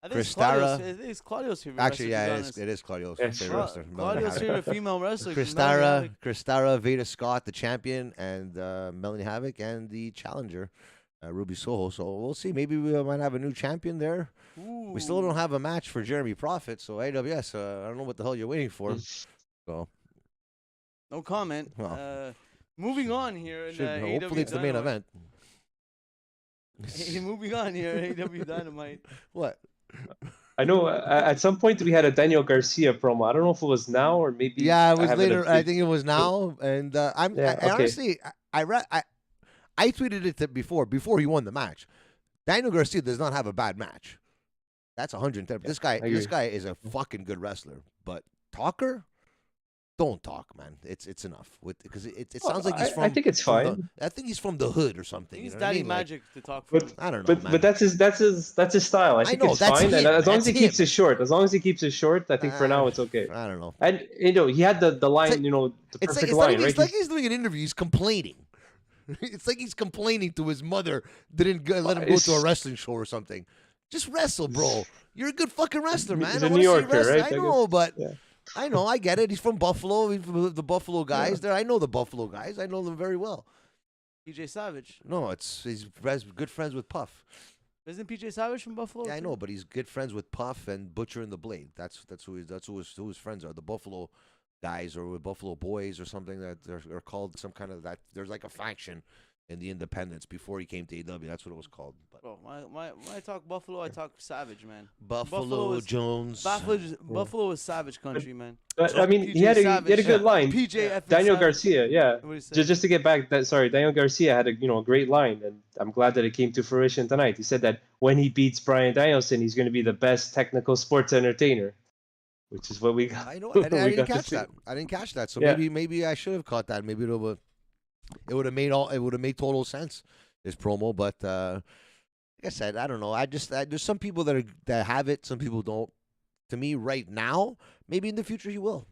S3: I think it's Claudio's favorite
S1: Actually,
S3: wrestler.
S1: it is Claudio's favorite wrestler.
S3: Claudio's favorite female wrestler.
S1: Chris Tara, Veda Scott, the champion, and Melanie Havoc, and the challenger, Ruby Soho. So we'll see. Maybe we might have a new champion there. Ooh. We still don't have a match for Jeremy Prophet, so AWS, I don't know what the hell you're waiting for. So,
S3: no comment.
S1: Well,
S3: moving on here.
S1: Hopefully it's the main event.
S3: Moving on here, AEW Dynamite.
S1: What?
S2: I know at some point we had a Daniel Garcia promo. I don't know if it was now or maybe.
S1: Yeah, it was later. I think it was now. And honestly, I tweeted it before he won the match. Daniel Garcia does not have a bad match. That's 110. This guy is a fucking good wrestler. But talker, don't talk, man. It's enough. Because it sounds like he's from.
S2: I think it's fine.
S1: I think he's from the hood or something.
S3: He's
S1: you know
S3: Daddy
S1: what I mean?
S3: Magic to talk for.
S1: I don't know.
S2: But that's his style. I think it's fine. And as long as he keeps it short. As long as he keeps it short, I think for now it's okay.
S1: I don't know.
S2: And he had the line. The perfect line.
S1: It's like he's doing an interview. He's complaining. It's like he's complaining to his mother didn't let him go to a wrestling show or something. Just wrestle, bro. You're a good fucking wrestler, man.
S2: He's a New Yorker, right?
S1: I know, but I know, I get it. He's from Buffalo. He's from the Buffalo guys there. I know the Buffalo guys. I know them very well.
S3: PJ Savage.
S1: No, he's good friends with Puff.
S3: Isn't PJ Savage from Buffalo?
S1: Yeah, I know, but he's good friends with Puff and Butcher and the Blade. That's who his friends are. The Buffalo guys or Buffalo Boys or something that they're called some kind of that. There's like a faction in the independents before he came to AEW. That's what it was called. But
S3: when I talk Buffalo, I talk Savage, man.
S1: Buffalo Jones.
S3: Buffalo is Savage country, man.
S2: But, I mean, he had a good line. Daniel Garcia, Just to get back, Daniel Garcia had a great line, and I'm glad that it came to fruition tonight. He said that when he beats Bryan Danielson, he's going to be the best technical sports entertainer. Which is what we got.
S1: I know. I didn't catch that. I didn't catch that. So maybe I should have caught that. Maybe it would have made total sense, this promo. But like I said, I don't know. There's some people that have it. Some people don't. To me, right now, maybe in the future he will.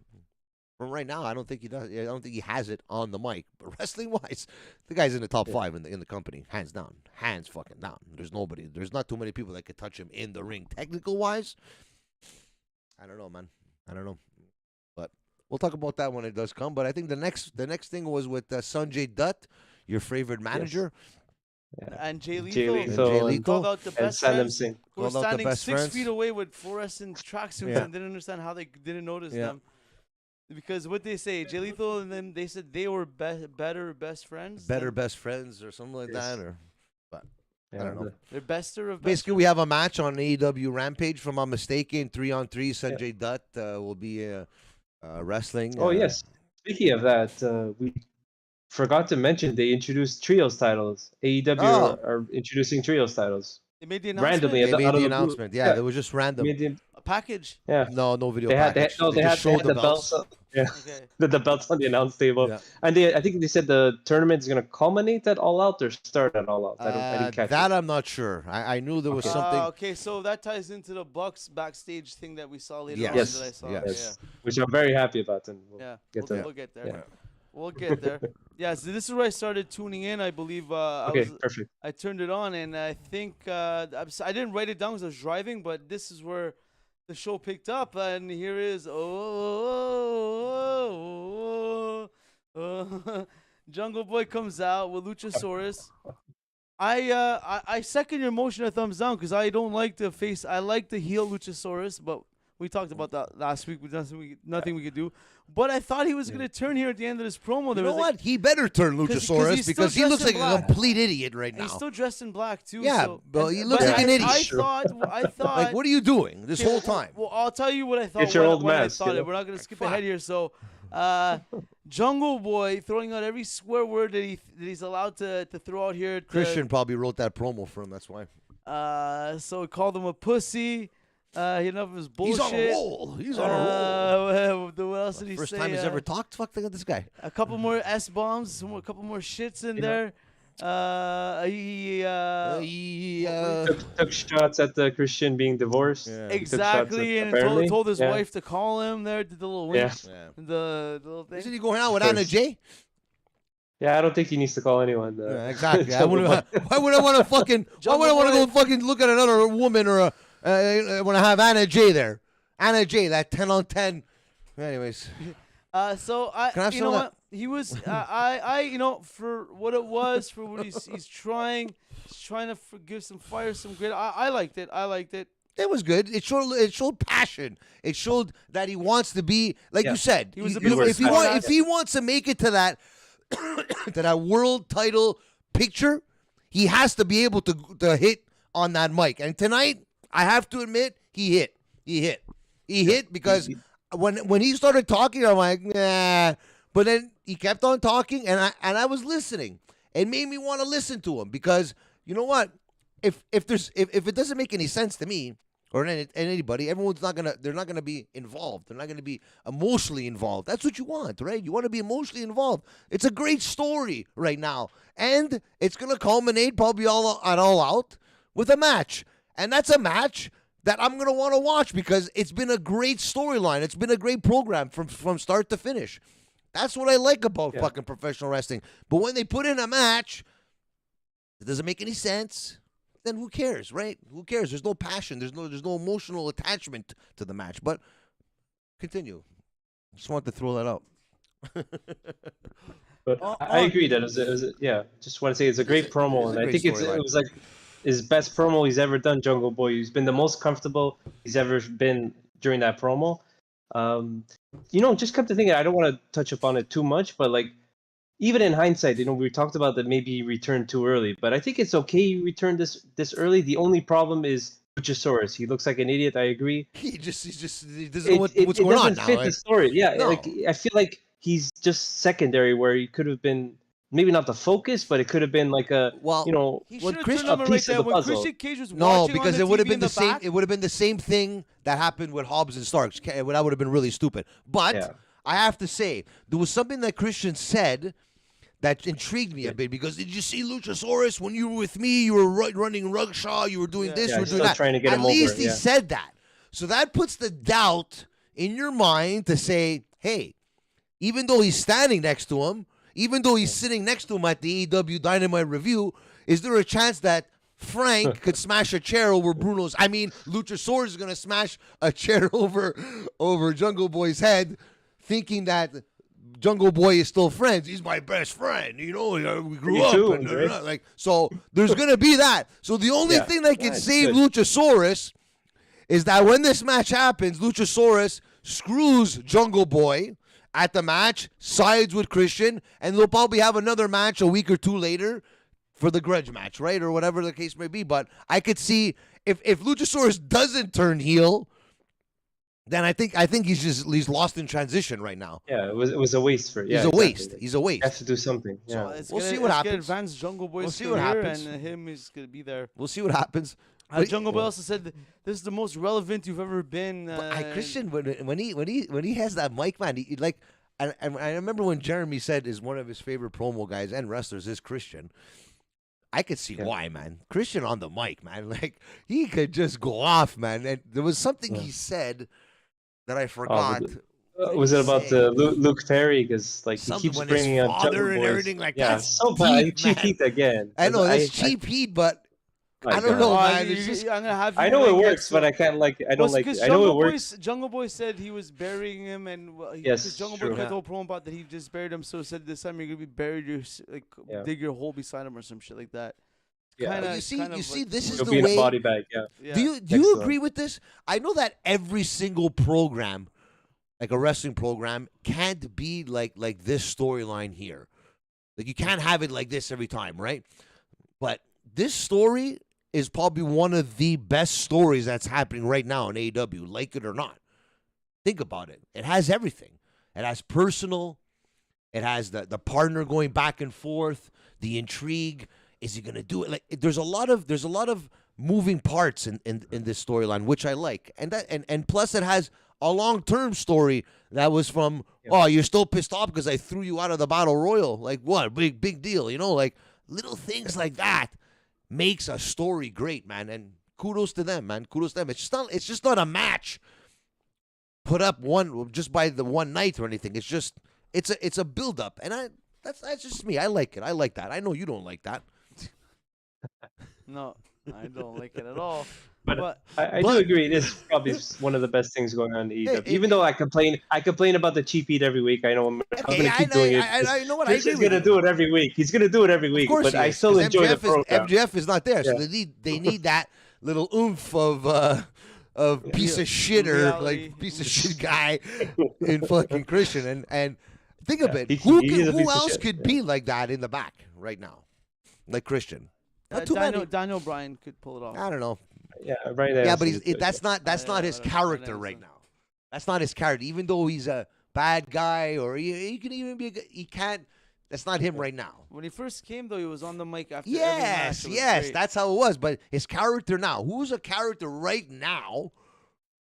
S1: From right now, I don't think he does. I don't think he has it on the mic. But wrestling wise, the guy's in the top 5 in the company, hands down, hands fucking down. There's nobody. There's not too many people that could touch him in the ring, technical wise. I don't know, man. I don't know. But We'll talk about that when it does come. But I think the next thing was with Sanjay Dutt, your favorite manager.
S2: Yeah.
S3: And Jay
S2: Jay
S3: Lethal.
S1: Jay
S2: Lethal
S1: Lethal.
S3: Called out the
S2: and
S3: best
S2: Sandem
S3: friends
S2: Singh.
S3: who were
S1: Called out the
S3: standing
S1: best
S3: 6
S1: friends.
S3: feet away with fluorescent tracksuits
S1: Yeah.
S3: and didn't understand how they didn't notice
S1: Yeah.
S3: them. Because what they say, Jay Lethal, and then they said they were better best friends.
S1: Better
S3: than-
S1: best friends or something like
S2: Yes.
S1: that. Or
S2: Yeah,
S1: I don't know.
S3: They're bester of best
S1: Basically, we have a match on AEW Rampage, if I'm not mistaken. 3-on-3. Sanjay Dutt will be wrestling.
S2: Oh yes. Speaking of that, we forgot to mention they introduced trios titles. AEW
S1: Oh.
S2: are introducing trios titles
S3: They made the announcement.
S2: randomly.
S1: They made
S2: out of
S1: the
S2: blue.
S1: announcement. Yeah, it was just random.
S2: Made the-
S3: A package.
S2: yeah.
S1: No video
S2: They had
S1: package.
S2: they
S1: just
S2: had
S1: showed
S2: the belts. Yeah,
S3: Okay.
S2: the belts on the announce table.
S1: Yeah.
S2: And I think they said the tournament is going to culminate at All Out or start at All Out. I didn't catch
S1: that
S2: it.
S1: I'm not sure. I knew there was something.
S3: Okay, so that ties into the Bucks backstage thing that we saw later
S1: Yes.
S3: on
S2: Yes.
S3: that I saw.
S1: Yes.
S2: Which I'm very happy about. And we'll
S3: Yeah.
S2: get to that.
S3: We'll get there.
S2: Yeah.
S3: We'll get there. Yeah, so this is where I started tuning in. I believe
S2: Okay, perfect.
S3: I turned it on, and I think I didn't write it down because I was driving, but this is where the show picked up, and here is Jungle Boy comes out with Luchasaurus. I second your motion a thumbs down because I don't like the face. I like the heel Luchasaurus, but we talked about that last week. Nothing we could do. But I thought he was gonna turn here at the end of this promo.
S1: You
S3: There
S1: know
S3: was
S1: what? He better turn
S3: 'cause
S1: Luchasaurus
S3: he's
S1: because
S3: still
S1: he looks
S3: dressed
S1: like
S3: in
S1: a
S3: black.
S1: complete idiot right
S3: And
S1: now.
S3: he's still dressed in black too.
S1: Yeah,
S3: so,
S1: but he looks
S3: but
S1: like an idiot.
S3: I
S2: Sure.
S3: thought.
S1: Like, what are you doing this
S3: Okay,
S1: whole time?
S3: Well, I'll tell you what I thought.
S2: It's your
S3: when,
S2: old
S3: when
S2: mask,
S3: I thought
S2: you
S3: it.
S2: know?
S3: We're not gonna skip
S1: Fuck.
S3: ahead here. So, Jungle Boy throwing out every swear word that he's allowed to throw out here.
S1: Christian probably wrote that promo for him. That's why.
S3: So he called him a pussy. Enough of his bullshit.
S1: He's on a roll. He's on a roll.
S3: What else did he
S1: First
S3: say?
S1: time he's ever talked. Fuck, look at this guy.
S3: A couple more S bombs, a couple more shits in there. He
S2: Took shots at the Christian being divorced.
S1: Yeah.
S3: exactly, and
S2: apparently.
S3: told his
S2: Yeah.
S3: wife to call him. There, did the little wink,
S2: Yeah.
S1: Yeah.
S3: the little thing.
S1: Isn't he going out with
S2: Of
S1: Anna
S2: course.
S1: Jay?
S2: Yeah, I don't think he needs to call anyone.
S1: Yeah, exactly. Why would I want to fucking? Why would I want to go fucking look at another woman or when I have Anna Jay there? Anna Jay, that 10-on-10. Anyways,
S3: So
S1: Can I have
S3: you
S1: some
S3: know
S1: of
S3: what? He was, for what it was, for what he's trying to give some fire, some grit. I liked it.
S1: it was good. It showed passion. It showed that he wants to be like
S2: Yeah.
S1: you said.
S3: He was a
S1: you know,
S3: bit
S1: if he wants to make it to that to that world title picture, he has to be able to hit on that mic. And tonight, I have to admit, he hit because when he started talking, I'm like, nah. But then he kept on talking, and I was listening. It made me want to listen to him because you know what? If it doesn't make any sense to me or anybody, they're not gonna be involved. They're not gonna be emotionally involved. That's what you want, right? You want to be emotionally involved. It's a great story right now, and it's gonna culminate probably all out with a match, and that's a match that I'm gonna want to watch because it's been a great storyline. It's been a great program from start to finish. That's what I like about fucking professional wrestling. But when they put in a match, it doesn't make any sense. Then who cares, right? Who cares? There's no passion. There's no emotional attachment to the match. But continue. Just wanted to throw that out.
S2: But I agree that it was just want to say it's a great promo, and I think it was like his best promo he's ever done. Jungle Boy, he's been the most comfortable he's ever been during that promo. Just come to think, I don't want to touch upon it too much, but like even in hindsight, we talked about that maybe he returned too early, but I think it's okay he returned this early. The only problem is Luchasaurus. He looks like an idiot. I agree.
S1: He doesn't know what's going on now.
S2: It doesn't fit the story. Yeah,
S1: No.
S2: like I feel like he's just secondary where he could have been maybe not the focus, but it could have been like a
S3: He
S1: When
S3: should have
S1: Christian-
S3: turned him
S2: a
S3: right
S2: piece of
S3: there
S2: the
S3: when
S2: puzzle.
S3: Christian Cage was
S1: No,
S3: watching
S1: because
S3: on
S1: it would have
S3: TV
S1: been
S3: in
S1: the same.
S3: back.
S1: It would have been the same thing that happened with Hobbs and Starks. That would have been really stupid. But
S2: Yeah.
S1: I have to say, there was something that Christian said that intrigued me a bit. Because did you see Luchasaurus when you were with me? You were running Rugshaw. You were doing this.
S2: Yeah,
S1: you were
S2: he's
S1: doing
S2: still
S1: that.
S2: trying to get
S1: At
S2: him over
S1: least
S2: it,
S1: he
S2: yeah.
S1: said that. So that puts the doubt in your mind to say, hey, even though he's standing next to him, even though he's sitting next to him at the AEW Dynamite review, is there a chance that Frank could smash a chair over Bruno's? I mean, Luchasaurus is going to smash a chair over Jungle Boy's head thinking that Jungle Boy is still friends. He's my best friend. You know, we grew up.
S2: too,
S1: And,
S2: right?
S1: like, so there's going to be that. So the only thing that can save Luchasaurus is that when this match happens, Luchasaurus screws Jungle Boy at the match, sides with Christian, and they'll probably have another match a week or two later for the grudge match, right? Or whatever the case may be. But I could see if Luchasaurus doesn't turn heel, then I think he's lost in transition right now.
S2: Yeah, it was a waste for. Yeah,
S1: he's a
S2: exactly.
S1: waste. He's a waste.
S2: Has to do something.
S3: So
S2: Yeah.
S3: we'll
S1: see what happens.
S3: Advance Jungle Boy's
S1: We'll see what
S3: career,
S1: happens.
S3: and him is gonna be there.
S1: We'll see what happens. But-
S3: Jungle Boy also said that this is the most relevant you've ever been.
S1: Christian, when he has that mic, man, he like, and I remember when Jeremy said is one of his favorite promo guys and wrestlers is Christian. I could see why, man. Christian on the mic, man, like he could just go off, man. And there was something he said that I forgot.
S2: Was it about Luke Perry? Because like he
S1: Something
S2: keeps
S1: when
S2: bringing
S1: his
S2: up
S1: father
S2: Jungle
S1: and
S2: Boys.
S1: everything like
S2: yeah,
S1: that's
S2: so bad.
S1: deep,
S2: Cheap
S1: man.
S2: heat again.
S1: I know that's
S2: I-
S1: cheap heat, but
S2: my
S1: I don't
S2: God.
S1: know,
S3: Oh,
S1: man. It's just,
S3: I'm gonna have you
S2: I know it
S3: like
S2: works, but I can't like. I don't like.
S3: Because
S2: I know it works.
S3: Jungle Boy said he was burying him, and
S2: Yes,
S3: because Jungle
S2: true.
S3: Boy cut the whole promo about that he just buried him. So said this time you're gonna be buried, dig your hole beside him or some shit like that.
S2: Yeah.
S3: Kinda-
S1: you see,
S3: kind of
S1: this
S3: like-
S1: is
S2: You'll
S1: the
S2: be in a
S1: way.
S2: body bag. Yeah.
S3: Yeah.
S1: Do you
S2: Excellent.
S1: agree with this? I know that every single program, like a wrestling program, can't be like this storyline here. Like you can't have it like this every time, right? But this story is probably one of the best stories that's happening right now in AEW, like it or not. Think about it. It has everything. It has personal. It has the partner going back and forth, the intrigue. Is he gonna do it? Like there's a lot of moving parts in this storyline, which I like. And plus it has a long-term story that was from, oh, you're still pissed off because I threw you out of the Battle Royal. Like what? Big deal, you know? Like little things like that makes a story great, man. And kudos to them, man. Kudos to them. It's just not a match put up just by the one night or anything. It's just it's a build up. And that's just me. I like it. I like that. I know you don't like that.
S3: No, I don't like it at all.
S2: But I do agree. It is probably one of the best things going on in AEW. Even though I complain about the cheap heat every week. I know I'm going to keep doing it.
S1: I know what I agree
S2: He's
S1: with
S2: going to do it every week. He's going to do it every week.
S1: Of course
S2: But
S1: he
S2: I
S1: is,
S2: still
S1: 'cause
S2: enjoy the program.
S1: MJF is not there, so
S2: Yeah.
S1: they need that little oomph of piece of shitter,
S3: Reality.
S1: like piece of shit guy in fucking Christian. And think of it.
S2: he
S1: Who
S2: is a piece of
S1: else
S2: shit,
S1: could be like that in the back right now? Like Christian. Not too many.
S3: Daniel Bryan could pull it off.
S1: I don't know.
S2: Yeah, right there.
S1: Yeah, but that's not his
S3: whatever.
S1: character right now. That's not his character. Even though he's a bad guy, or he can even be, he can't. That's not him right now.
S3: When he first came, though, he was on the mic after every
S1: Yes,
S3: match. It was
S1: yes,
S3: great.
S1: that's how it was. But his character now, who's a character right now?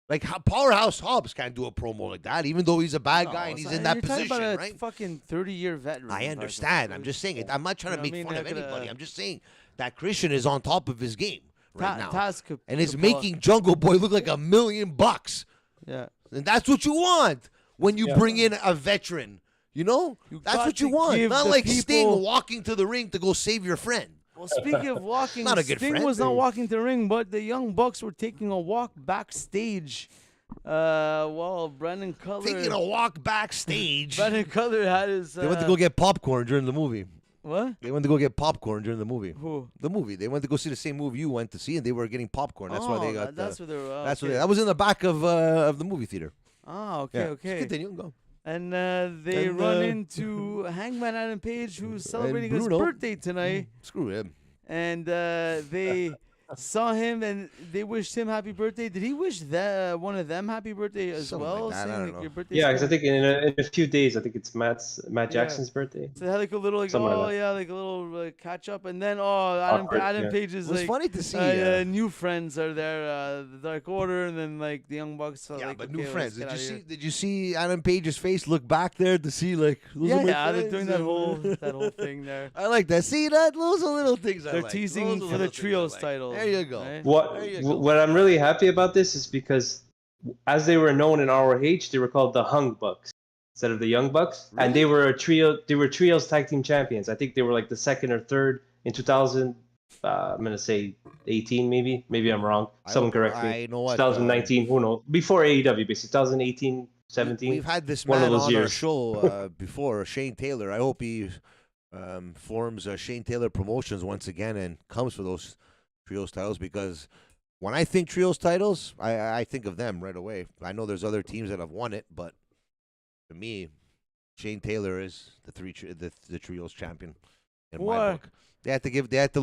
S1: Like Powerhouse Hobbs can't do a promo like that, even though he's a bad guy and he's in that
S3: you're talking
S1: position,
S3: about a
S1: right?
S3: Fucking 30-year veteran.
S1: I understand. I'm just saying it. I'm not trying to
S3: You know
S1: make
S3: what I
S1: fun
S3: mean?
S1: of
S3: They're
S1: anybody.
S3: gonna-
S1: I'm just saying that Christian is on top of his game right now,
S3: Taz could,
S1: and it's
S3: could pull
S1: making Jungle Boy look like $1 million.
S3: Yeah.
S1: And that's what you want when you bring in a veteran. You know, that's
S3: got
S1: what you
S3: to
S1: want.
S3: give
S1: Not
S3: the
S1: like Sting
S3: people-
S1: walking to the ring to go save your friend.
S3: Well, speaking of walking,
S1: Not a good
S3: Sting
S1: friend.
S3: was not walking to the ring, but the Young Bucks were taking a walk backstage. While Brandon Cutler,
S1: Taking a walk backstage.
S3: Brandon Cutler had his.
S1: They went to go get popcorn during the movie.
S3: What?
S1: They went to go get popcorn during the movie.
S3: Who?
S1: The movie. They went to go see the same movie you went to see, and they were getting popcorn. That's why they got.
S3: That's what they were.
S1: That's what.
S3: okay.
S1: That was in the back of the movie theater.
S3: Oh, okay,
S1: Yeah.
S3: okay.
S1: Just continue. Go.
S3: And they
S1: And,
S3: run into Hangman Adam Page, who's celebrating his
S1: Bruno.
S3: birthday tonight.
S1: Screw him.
S3: And they saw him and they wished him happy birthday. Did he wish one of them happy birthday as
S1: Something
S3: well?
S1: like that, I
S3: saying,
S1: don't know.
S3: your birthday.
S2: Yeah, because I think in a few days, I think it's Matt Jackson's birthday.
S3: So they had like a little, like,
S2: Something like
S3: oh
S2: that.
S3: yeah, like a little catch up, and then Adam
S2: Awkward, yeah.
S3: Page is
S1: It was
S3: like,
S1: funny to see.
S3: new friends are there, the Dark Order, and then like the Young Bucks. Are
S1: Yeah,
S3: like,
S1: but
S3: okay,
S1: new
S3: let's
S1: friends.
S3: get
S1: Did you
S3: outta
S1: see?
S3: here.
S1: Did you see Adam Page's face look back there to see like? Those are my
S3: Yeah, they're
S1: friends?
S3: doing that whole thing there.
S1: I like that. See that? Those are little things I
S3: They're
S1: like.
S3: teasing
S1: Those are
S3: for
S1: little
S3: the
S1: things I
S3: trios
S1: like.
S3: title.
S1: There you go.
S3: right?
S1: There you go.
S2: What I'm really happy about this is because as they were known in ROH, they were called the Hung Bucks instead of the Young Bucks, and they were a trio. They were trios tag team champions. I think they were like the second or third in 2000. I'm gonna say 18, maybe. Maybe I'm wrong. Someone correct me.
S1: I know what.
S2: 2019. Who knows? Before AEW, basically 2018, 17.
S1: We've had this
S2: One of
S1: man
S2: those
S1: on our
S2: years.
S1: show before, Shane Taylor. I hope he forms Shane Taylor Promotions once again and comes for those trios titles, because when I think trios titles, I think of them right away. I know there's other teams that have won it, but to me, Shane Taylor is the trios champion in my book. They had to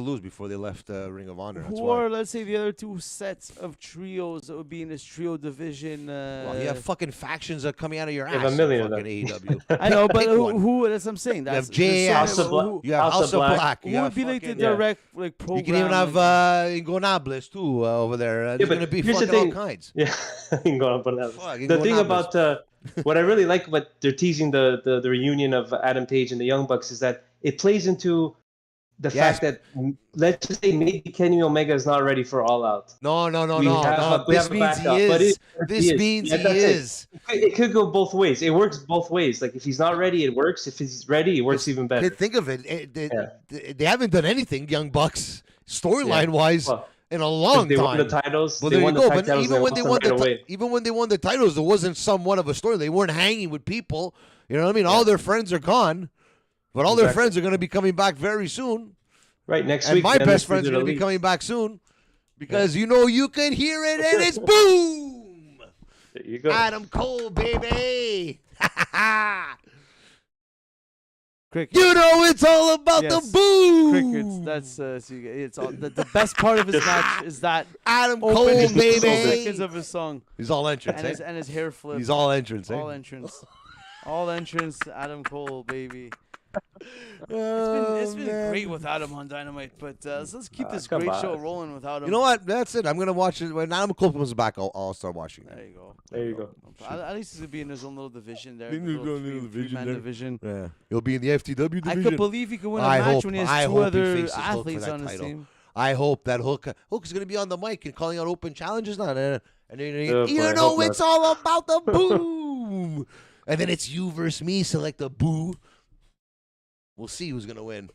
S1: lose before they left Ring of Honor. That's
S3: Who
S1: why.
S3: are, let's say, the other two sets of trios that would be in this trio division?
S1: Well, you have fucking factions that are coming out of your
S2: You
S1: ass.
S2: have a million of
S1: fucking
S2: them.
S1: AEW.
S3: I know, but
S1: Pick one.
S3: who? That's what I'm saying.
S1: You
S3: That's
S1: have JAS.
S2: House of Black.
S1: You have
S2: House
S1: House
S2: of
S1: of
S2: Black.
S1: Black.
S3: Who
S1: You
S3: would be like the
S1: fucking-
S3: direct like program?
S1: You can even have Ingonables too over there. There's
S2: but
S1: gonna be
S2: here's the
S1: fucking all
S2: thing.
S1: kinds.
S2: Yeah, Go on, put that.
S1: Fuck,
S2: The thing
S1: Ingonables.
S2: about what I really like, what they're teasing the reunion of Adam Page and the Young Bucks, is that it plays into the
S1: Yes.
S2: fact that, let's just say, maybe Kenny Omega is not ready for All Out.
S1: No.
S2: We have
S1: This
S2: a
S1: means he
S2: backup, but
S1: is.
S2: it-
S1: This
S2: he is.
S1: means
S2: Yeah,
S1: he
S2: that's it.
S1: is.
S2: It could go both ways. It works both ways. Like, if he's not ready, it works. If he's ready, it works even better.
S1: Think of it. They haven't done anything, Young Bucks, storyline wise,
S2: Well,
S1: in a long
S2: they
S1: time.
S2: won the titles.
S1: Well,
S2: they
S1: there you
S2: won
S1: go.
S2: the tag
S1: But
S2: titles.
S1: even when they won
S2: right away.
S1: even when they won the titles, there wasn't somewhat of a story. They weren't hanging with people. You know what I mean? All their friends are gone, but all their
S2: Exactly.
S1: friends are going to be coming back very soon.
S2: Right, next
S1: And
S2: week.
S1: my
S2: then
S1: best
S2: the
S1: friends are going to be
S2: Elite.
S1: coming back soon, because you can hear it and it's boom.
S2: There you go.
S1: Adam Cole, baby.
S3: Crickets.
S1: You know it's all about
S3: Yes.
S1: the boom.
S3: Crickets. That's so it's all, the best part of his match is that
S1: Adam Cole,
S3: opening
S1: baby.
S3: seconds of his song
S1: He's all entrance.
S3: and his hair flip.
S1: He's all entrance.
S3: all entrance. All entrance. Adam Cole, baby.
S1: Oh,
S3: It's been great without him on Dynamite, but let's keep this
S2: come
S3: great
S2: on.
S3: show rolling without him.
S1: You know what? That's it. I'm gonna watch it when Adam Cole comes back. I'll start watching it.
S3: There you go.
S2: There you go.
S3: At least he's gonna be in his own little division there.
S1: In his own little division
S3: three-man
S1: there.
S3: division.
S1: Yeah, he'll be in the FTW
S3: I
S1: division.
S3: could believe he could win a
S1: I
S3: match
S1: hope-
S3: when he has
S1: I
S3: two
S1: hope he
S3: other
S1: faces Hook for
S3: athletes
S1: that
S3: on his
S1: title.
S3: team.
S1: I hope that Hook is gonna be on the mic and calling out open challenges now. And then
S2: boy,
S1: you
S2: I
S1: know
S2: hope
S1: it's all about the boom. And then it's you versus me. Select the boo. We'll see who's gonna win.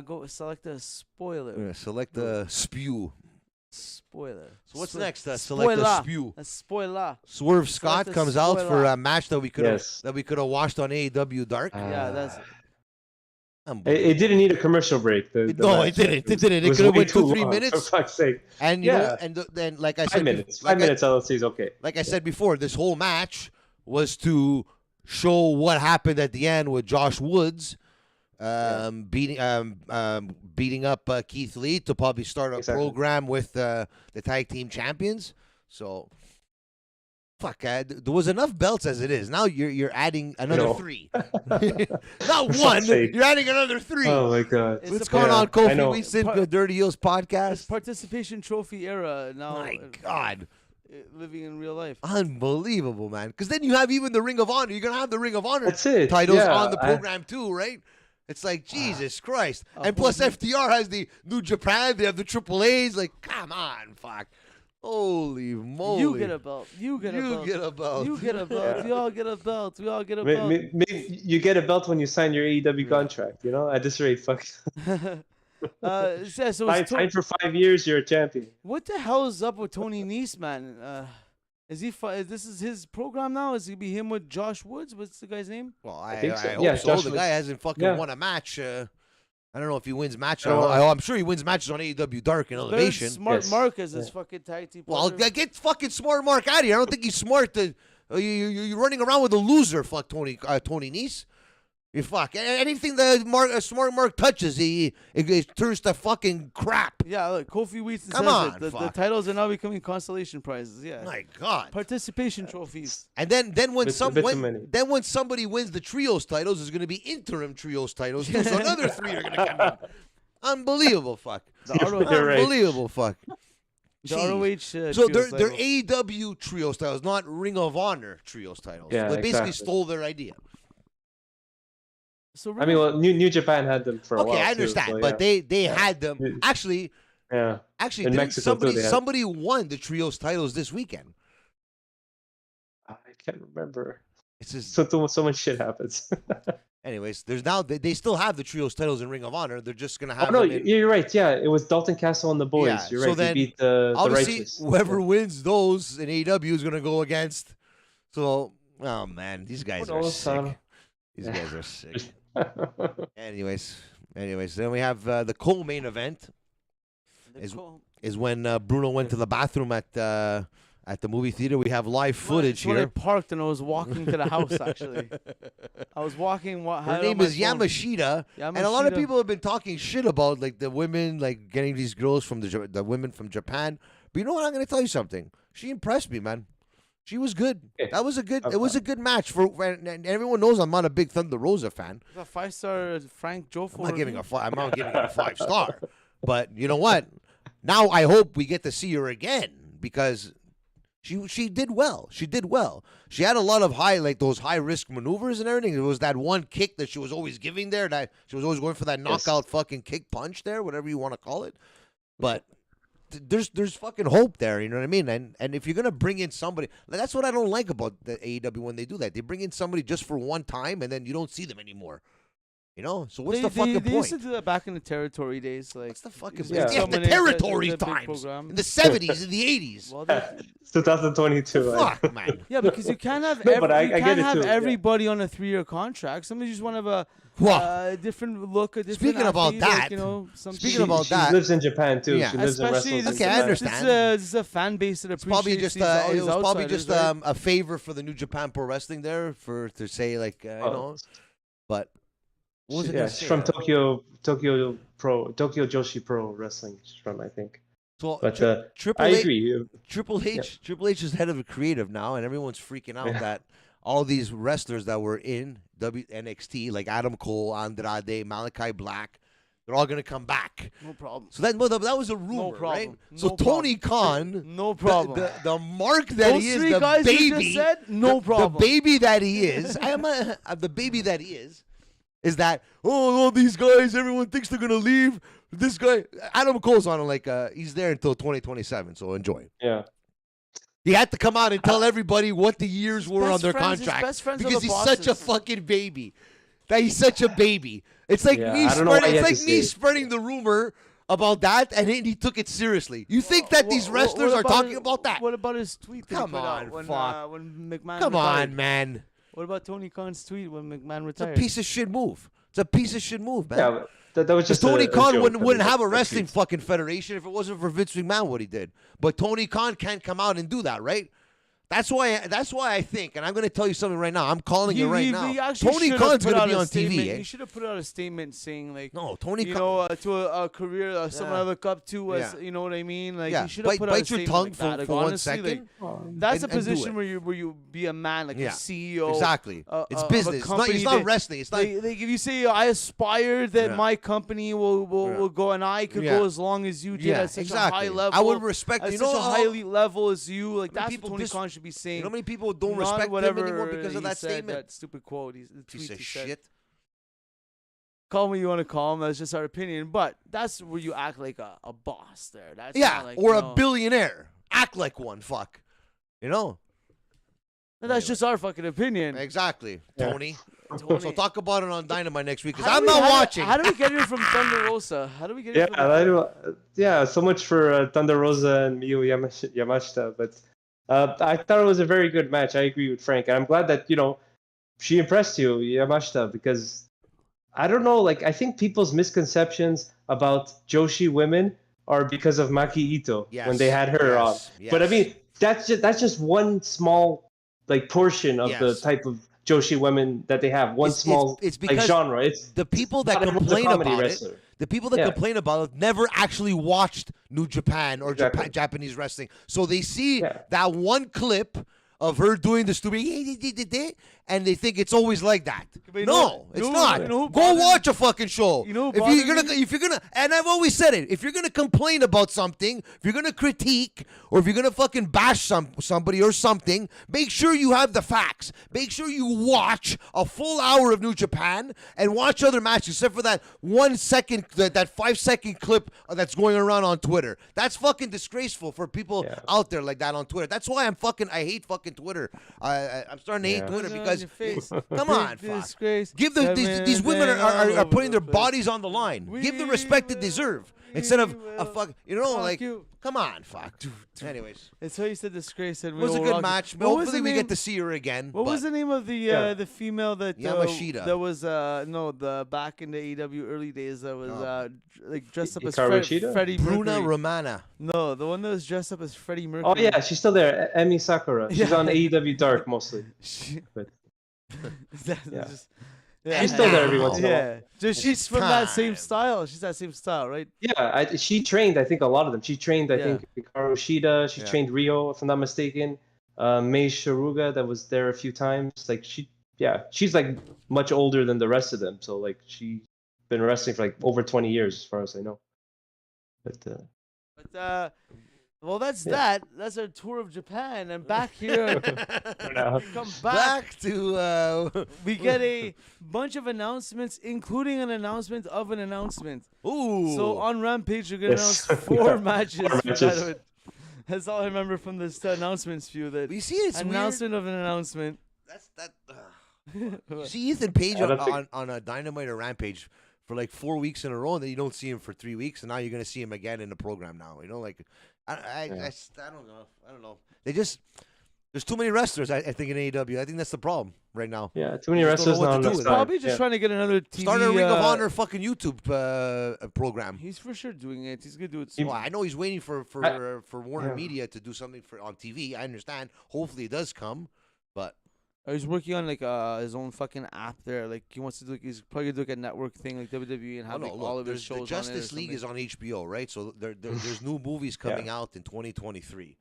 S3: Go select a spoiler.
S1: Yeah, select the spew.
S3: Spoiler.
S1: So what's
S3: Spo-
S1: next? Select the
S3: spoiler.
S1: spew.
S3: A spoiler.
S1: Swerve
S3: Select
S1: Scott
S3: the
S1: comes out for
S3: spoiler.
S1: a match that we could have
S2: Yes.
S1: watched on AEW Dark.
S3: Yeah, that's
S2: It didn't need a commercial break. The
S1: No,
S2: match.
S1: it didn't. It didn't. It
S2: was
S1: could have
S2: way
S1: went
S2: too
S1: 2-3
S2: long,
S1: minutes.
S2: For fuck's sake.
S1: And you know,
S2: Yeah.
S1: and then like I said,
S2: 5 minutes.
S1: like
S2: 5 minutes, LLC is okay.
S1: like I said before, this whole match was to show what happened at the end with Josh Woods beating up Keith Lee to probably start a
S2: Exactly.
S1: program with the tag team champions. So, fuck, there was enough belts as it is. Now you're adding another
S2: No.
S1: 3. Not
S2: For
S1: one.
S2: fuck's sake.
S1: You're adding another 3.
S2: Oh my god.
S3: It's
S1: What's
S3: a
S1: going
S2: yeah,
S1: on,
S2: I
S1: Kofi?
S2: know.
S1: We said
S3: Par-
S1: the Dirty Heels
S3: it's
S1: podcast.
S3: participation trophy era now.
S1: My God.
S3: Living in real life.
S1: Unbelievable, man. Because then you have even the Ring of Honor. You're going to have the Ring of Honor
S2: That's it.
S1: titles
S2: Yeah,
S1: on the program too, right? It's like, Jesus Christ.
S3: Oh,
S1: And plus
S3: boy.
S1: FTR has the New Japan. They have the Triple A's. Like, come on, fuck. Holy moly.
S3: You get a belt. You get a
S1: You
S3: belt.
S1: get a belt.
S3: You get a belt.
S2: Yeah.
S3: We all get a belt. We all get a belt.
S2: Maybe you get a belt when you sign your AEW contract. You know, at this rate, fuck.
S3: So it's
S2: Sign for 5 years, you're a champion.
S3: what the hell is up with Tony Nese, man? Is he? This is his program now. Is he be him with Josh Woods? What's the guy's name?
S1: Well,
S2: I
S1: I
S2: think so.
S1: hope
S2: Yeah,
S1: so.
S2: Josh
S1: The
S2: Woods.
S1: guy hasn't fucking
S2: Yeah.
S1: won a match. I don't know if he wins matches.
S2: Oh,
S1: I'm sure he wins matches on AEW Dark and
S3: There's
S1: Elevation.
S3: Smart
S2: Yes.
S3: Mark as his fucking tag team.
S1: Well,
S3: partner.
S1: get fucking Smart Mark out of here. I don't think he's smart. You're running around with a loser. Fuck Tony Nese. You fuck anything that Smart Mark touches, it turns to fucking crap.
S3: Yeah, look, Kofi Wheaton
S1: Come
S3: says
S1: on,
S3: it. The
S1: fuck.
S3: titles are now becoming consolation prizes. Yeah,
S1: My God.
S3: participation trophies.
S1: And then when
S2: Bit too many.
S1: when somebody wins the trios titles, there's going to be interim trios titles too. So another 3 are going to come in. Unbelievable, fuck.
S2: You're right.
S1: Unbelievable, fuck.
S3: The
S1: Jeez.
S3: ROH.
S1: So
S3: trios
S1: they're
S3: title.
S1: AEW trios titles, not Ring of Honor trios titles.
S2: Yeah,
S1: They basically
S2: exactly.
S1: stole their idea.
S3: So
S2: I mean, well, New Japan had them for a while.
S1: Okay, I
S2: too,
S1: understand,
S2: so,
S1: but
S2: yeah.
S1: they had them.
S2: Yeah.
S1: Actually,
S2: Yeah. In
S1: didn't
S2: Mexico, too, they had-
S1: somebody won the trios titles this weekend.
S2: I can't remember.
S1: It's just,
S2: So much shit happens.
S1: anyways, there's now they still have the trios titles in Ring of Honor. They're just gonna
S2: Oh
S1: have
S2: no,
S1: them in,
S2: you're right. Yeah, it was Dalton Castle and the boys.
S1: Yeah,
S2: You're
S1: so
S2: right.
S1: then,
S2: They beat the
S1: obviously
S2: Righteous.
S1: whoever wins those in AEW is gonna go against So, oh man, these guys are sick. These
S2: Yeah.
S1: guys are sick. Anyways, then we have the co-main event is when Bruno went to the bathroom at the movie theater. We have live footage
S3: When I
S1: here.
S3: parked and I was walking to the house, actually. I was walking.
S1: Her name is Yamashita, and a lot of people have been talking shit about like the women, like getting these girls from the women from Japan. But you know what? I'm gonna tell you something. She impressed me, man. She was good.
S2: Yeah.
S1: That was a good. It was a good match for. And everyone knows I'm not a big Thunder Rosa fan.
S3: A 5-star Frank Joe.
S1: I'm not giving it a 5-star. But you know what? Now I hope we get to see her again because she did well. She did well. She had a lot of those high risk maneuvers and everything. It was that one kick that she was always giving there. That she was always going for that knockout fucking kick punch there, whatever you want to call it. But there's fucking hope there. You know what I mean? And if you're gonna bring in somebody, that's what I don't like about the AEW when they do that. They bring in somebody just for one time and then you don't see them anymore. You know, so what's the fucking point?
S3: They used to do that back in the territory days. Like,
S1: what's the fucking
S2: Yeah.
S1: the territory times in the 70s and the 80s.
S3: Well,
S2: It's 2022.
S1: Fuck, man.
S3: yeah, because you can't have
S2: No, but I get it too, yeah.
S3: everybody on a 3-year contract. Somebody just want to have
S1: Well,
S3: a different look. A different
S1: speaking about
S3: athlete,
S1: that,
S3: like, you know,
S1: speaking about
S2: she
S1: that,
S2: lives in Japan too.
S1: Yeah.
S2: She lives and
S3: especially
S2: wrestles.
S1: Okay, I understand.
S3: This is a fan base that
S1: it's probably
S3: appreciates
S1: just
S3: these
S1: it was probably
S3: outsiders,
S1: just
S3: right?
S1: a favor for the New Japan Pro Wrestling there to say like you know, but what was it gonna
S2: She's
S1: say?
S2: from Tokyo Joshi Pro Wrestling. She's from, I think.
S1: So,
S2: But
S1: Triple
S2: I
S1: H,
S2: agree.
S1: Triple H is head of the creative now, and everyone's freaking out that all these wrestlers that were in NXT, like Adam Cole, Andrade, Malachi Black, they're all gonna come back.
S3: No problem.
S1: So that was a rumor,
S3: No problem.
S1: right?
S3: No
S1: So Tony
S3: problem.
S1: Khan,
S3: No problem.
S1: the mark that
S3: Those
S1: he is,
S3: three
S1: the
S3: guys you just
S1: baby,
S3: said, no problem.
S1: the baby that he is, the baby that he is that all these guys, everyone thinks they're gonna leave. This guy, Adam Cole's on like he's there until 2027, so enjoy.
S2: Yeah.
S1: He had to come out and tell everybody what the years were on their
S3: His
S1: contract
S3: best friends are
S1: because
S3: the
S1: he's such a
S3: bosses.
S1: fucking baby. That he's such a baby. It's like
S2: Yeah,
S1: me
S2: I don't know why
S1: spreading.
S2: he
S1: It's
S2: had to
S1: like me
S2: say it.
S1: spreading the rumor about that, and he took it seriously. You think that these wrestlers are talking about that?
S3: What about his tweet that
S1: Come
S3: he put
S1: on,
S3: out when
S1: fuck.
S3: when McMahon
S1: Come
S3: retired?
S1: on, man.
S3: What about Tony Khan's tweet when McMahon
S1: It's a
S3: retired?
S1: piece of shit move. It's a piece of shit move, man.
S2: Yeah, that was just
S1: Tony
S2: a
S1: Khan
S2: joke.
S1: wouldn't have a
S2: That's
S1: wrestling
S2: it.
S1: fucking federation if it wasn't for Vince McMahon what he did. But Tony Khan can't come out and do that, right? That's why I think, and I'm going to tell you something right now. I'm calling you right now. Tony Khan's going to be on TV.
S3: He should have put out a statement saying like,
S1: No, Tony
S3: you
S1: Khan.
S3: know, to a career, someone I look up to, as
S1: Yeah.
S3: you know what I mean. Like,
S1: Yeah,
S3: he should have put out a
S1: bite your
S3: statement
S1: tongue
S3: like that. Like,
S1: for 1
S3: honestly,
S1: second.
S3: that's
S1: and
S3: a
S1: do
S3: position
S1: it.
S3: where you be a man, like
S1: Yeah.
S3: a CEO.
S1: Exactly. It's
S3: of a
S1: business. It's not
S3: company
S1: wrestling. It's not.
S3: Like if you say I aspire that
S1: Yeah.
S3: my company will go and I could
S1: Yeah.
S3: go as long as you did
S1: Yeah,
S3: at such
S1: exactly.
S3: a high level.
S1: I would respect.
S3: At
S1: You
S3: such
S1: know
S3: a
S1: how
S3: high elite level as you. Like that's what
S1: people
S3: Tony
S1: dis-
S3: Khan should be saying.
S1: You know how many people don't
S3: Not
S1: respect him
S3: whatever
S1: anymore because of
S3: he
S1: that
S3: said,
S1: statement?
S3: That stupid quote. The
S1: Piece
S3: tweet
S1: of
S3: he said.
S1: shit.
S3: Call me you want to call him. That's just our opinion. But that's where you act like a boss there. That's
S1: Yeah,
S3: not like,
S1: or
S3: you
S1: a
S3: know,
S1: billionaire. Act like one. Fuck. You know.
S3: That's just our fucking opinion.
S1: Exactly,
S2: Yeah.
S1: Tony.
S3: Tony.
S1: So talk about it on Dynamite next week because
S3: How
S1: I'm
S3: do we-
S1: not
S3: how do-
S1: watching.
S3: How do we get here from Thunder Rosa? How do we get
S2: Yeah,
S3: here from
S2: yeah. So much for Thunder Rosa and Miyu Yamashita, but I thought it was a very good match. I agree with Frank, and I'm glad that she impressed you, Yamashita, because I don't know, like I think people's misconceptions about Joshi women are because of Maki Ito when they had her on.
S1: Yes.
S2: But I mean, that's just one small like portion of the
S1: Yes.
S2: type of Joshi women that they have. One small
S1: it's
S2: like
S1: because
S2: genre. It's
S1: the people that
S2: not everyone's a
S1: complain
S2: comedy
S1: about
S2: wrestler.
S1: it. The people that
S2: Yeah.
S1: complain about it never actually watched New Japan or
S2: Exactly.
S1: Japanese wrestling. So they see
S2: Yeah.
S1: that one clip of her doing the stupid and they think it's always like that.
S3: But
S1: No, it's not.
S3: you know who
S1: Go
S3: bothered me?
S1: watch a fucking show.
S3: You know who
S1: if you're gonna and I've always said it, if you're gonna complain about something, if you're gonna critique, or if you're gonna fucking bash somebody or something, make sure you have the facts. Make sure you watch a full hour of New Japan and watch other matches, except for that 1 second, that 5 second clip that's going around on Twitter. That's fucking disgraceful for people out there like that on Twitter. That's why I hate fucking Twitter. I'm starting to hate Twitter because come on, fuck.
S3: Disgrace.
S1: Give these women are putting their bodies on the line. Give the respect that they deserve. Instead of
S3: We
S1: a
S3: will
S1: fuck, you know,
S3: fuck
S1: like,
S3: you.
S1: come on, fuck. Anyways,
S3: It's how you said disgrace. And
S1: it was a good match.
S3: What was
S1: Hopefully,
S3: the
S1: we
S3: name?
S1: get to see her again.
S3: What was
S1: but
S3: the name of the female that
S1: Yamashita.
S3: that was the back in the AEW early days that was like dressed up as
S2: Hikaru Shida?
S3: Freddie
S1: Bruna
S3: Mercury.
S1: Romana.
S3: No, the one that was dressed up as Freddie Mercury.
S2: Oh yeah, she's still there. Emi Sakura. She's
S3: Yeah.
S2: on AEW Dark mostly.
S3: But
S2: Yeah.
S3: yeah.
S2: She's still there every once in a while.
S3: Yeah, just she's from that same style. She's that same style, right?
S2: Yeah, she trained. I think a lot of them. She trained. I think Hikaru Shida. She
S1: Yeah.
S2: trained Rio, if I'm not mistaken. Mei Shiruga, that was there a few times. Like she's like much older than the rest of them. So like she's been wrestling for like over 20 years, as far as I know. But
S3: Well, that's that. That's our tour of Japan, and back here,
S2: now.
S3: we come back.
S1: to
S3: We get a bunch of announcements, including an announcement of an announcement.
S1: ooh.
S3: So on Rampage, you're gonna
S2: Yes.
S3: announce four matches.
S2: Four
S3: for
S2: matches.
S3: Dynamite. That's all I remember from this announcements view. That
S1: you see, it's
S3: announcement of an announcement.
S1: weird. That's that. You see Ethan Page
S2: I don't
S1: on a Dynamite or Rampage for like 4 weeks in a row, and then you don't see him for 3 weeks, and now you're gonna see him again in the program now. You know, like I don't know. I don't know. There's too many wrestlers. I think in AEW. I think that's the problem right now.
S2: Yeah, too many
S1: Just don't
S2: wrestlers
S1: know what
S2: now
S1: to
S2: on
S1: do
S2: the
S1: with it.
S2: side.
S3: Probably just trying to get another TV.
S1: Start a Ring of Honor fucking YouTube program.
S3: He's for sure doing it. He's gonna do it.
S2: He-
S3: soon.
S1: Well, I know he's waiting for Warner
S2: Yeah.
S1: Media to do something on TV. I understand. Hopefully, it does come. But
S3: He's working on like his own fucking app there. Like he wants to do. He's probably gonna do like a network thing like WWE and have like, all of his shows
S1: the
S3: on it or
S1: Justice League
S3: something.
S1: is on HBO, right? So there's new movies coming out in 2023.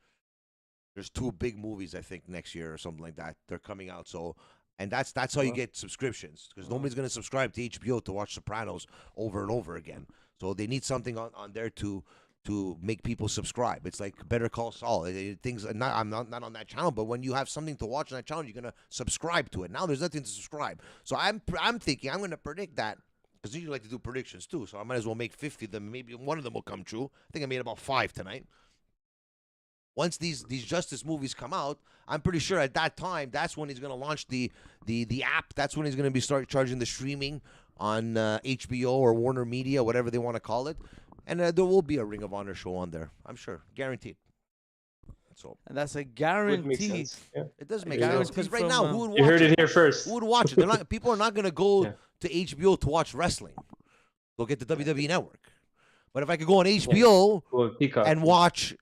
S1: There's 2 big movies I think next year or something like that. They're coming out. So and that's how you get subscriptions because nobody's gonna subscribe to HBO to watch Sopranos over and over again. So they need something on there to make people subscribe. It's like Better Call Saul. Things I'm not on that channel, but when you have something to watch on that channel, you're gonna subscribe to it. Now there's nothing to subscribe, so I'm thinking I'm gonna predict that because you like to do predictions too. So I might as well make 50 of them. Maybe one of them will come true. I think I made about 5 tonight. Once these Justice movies come out, I'm pretty sure at that time that's when he's gonna launch the app. That's when he's gonna be start charging the streaming on HBO or Warner Media, whatever they want to call it. And there will be a Ring of Honor show on there. I'm sure. Guaranteed. So
S3: And that's a
S2: Would make
S3: guarantee.
S2: sense. Yeah.
S1: it does make
S3: Guaranteed
S1: sense. Because right
S3: from,
S1: now, who would watch
S2: You heard
S1: it?
S2: it here first.
S1: Who would watch it? They're not, people are not going to go
S2: Yeah.
S1: to HBO to watch wrestling. They'll get the WWE Network. But if I could go on HBO
S2: Well, Peacock.
S1: and watch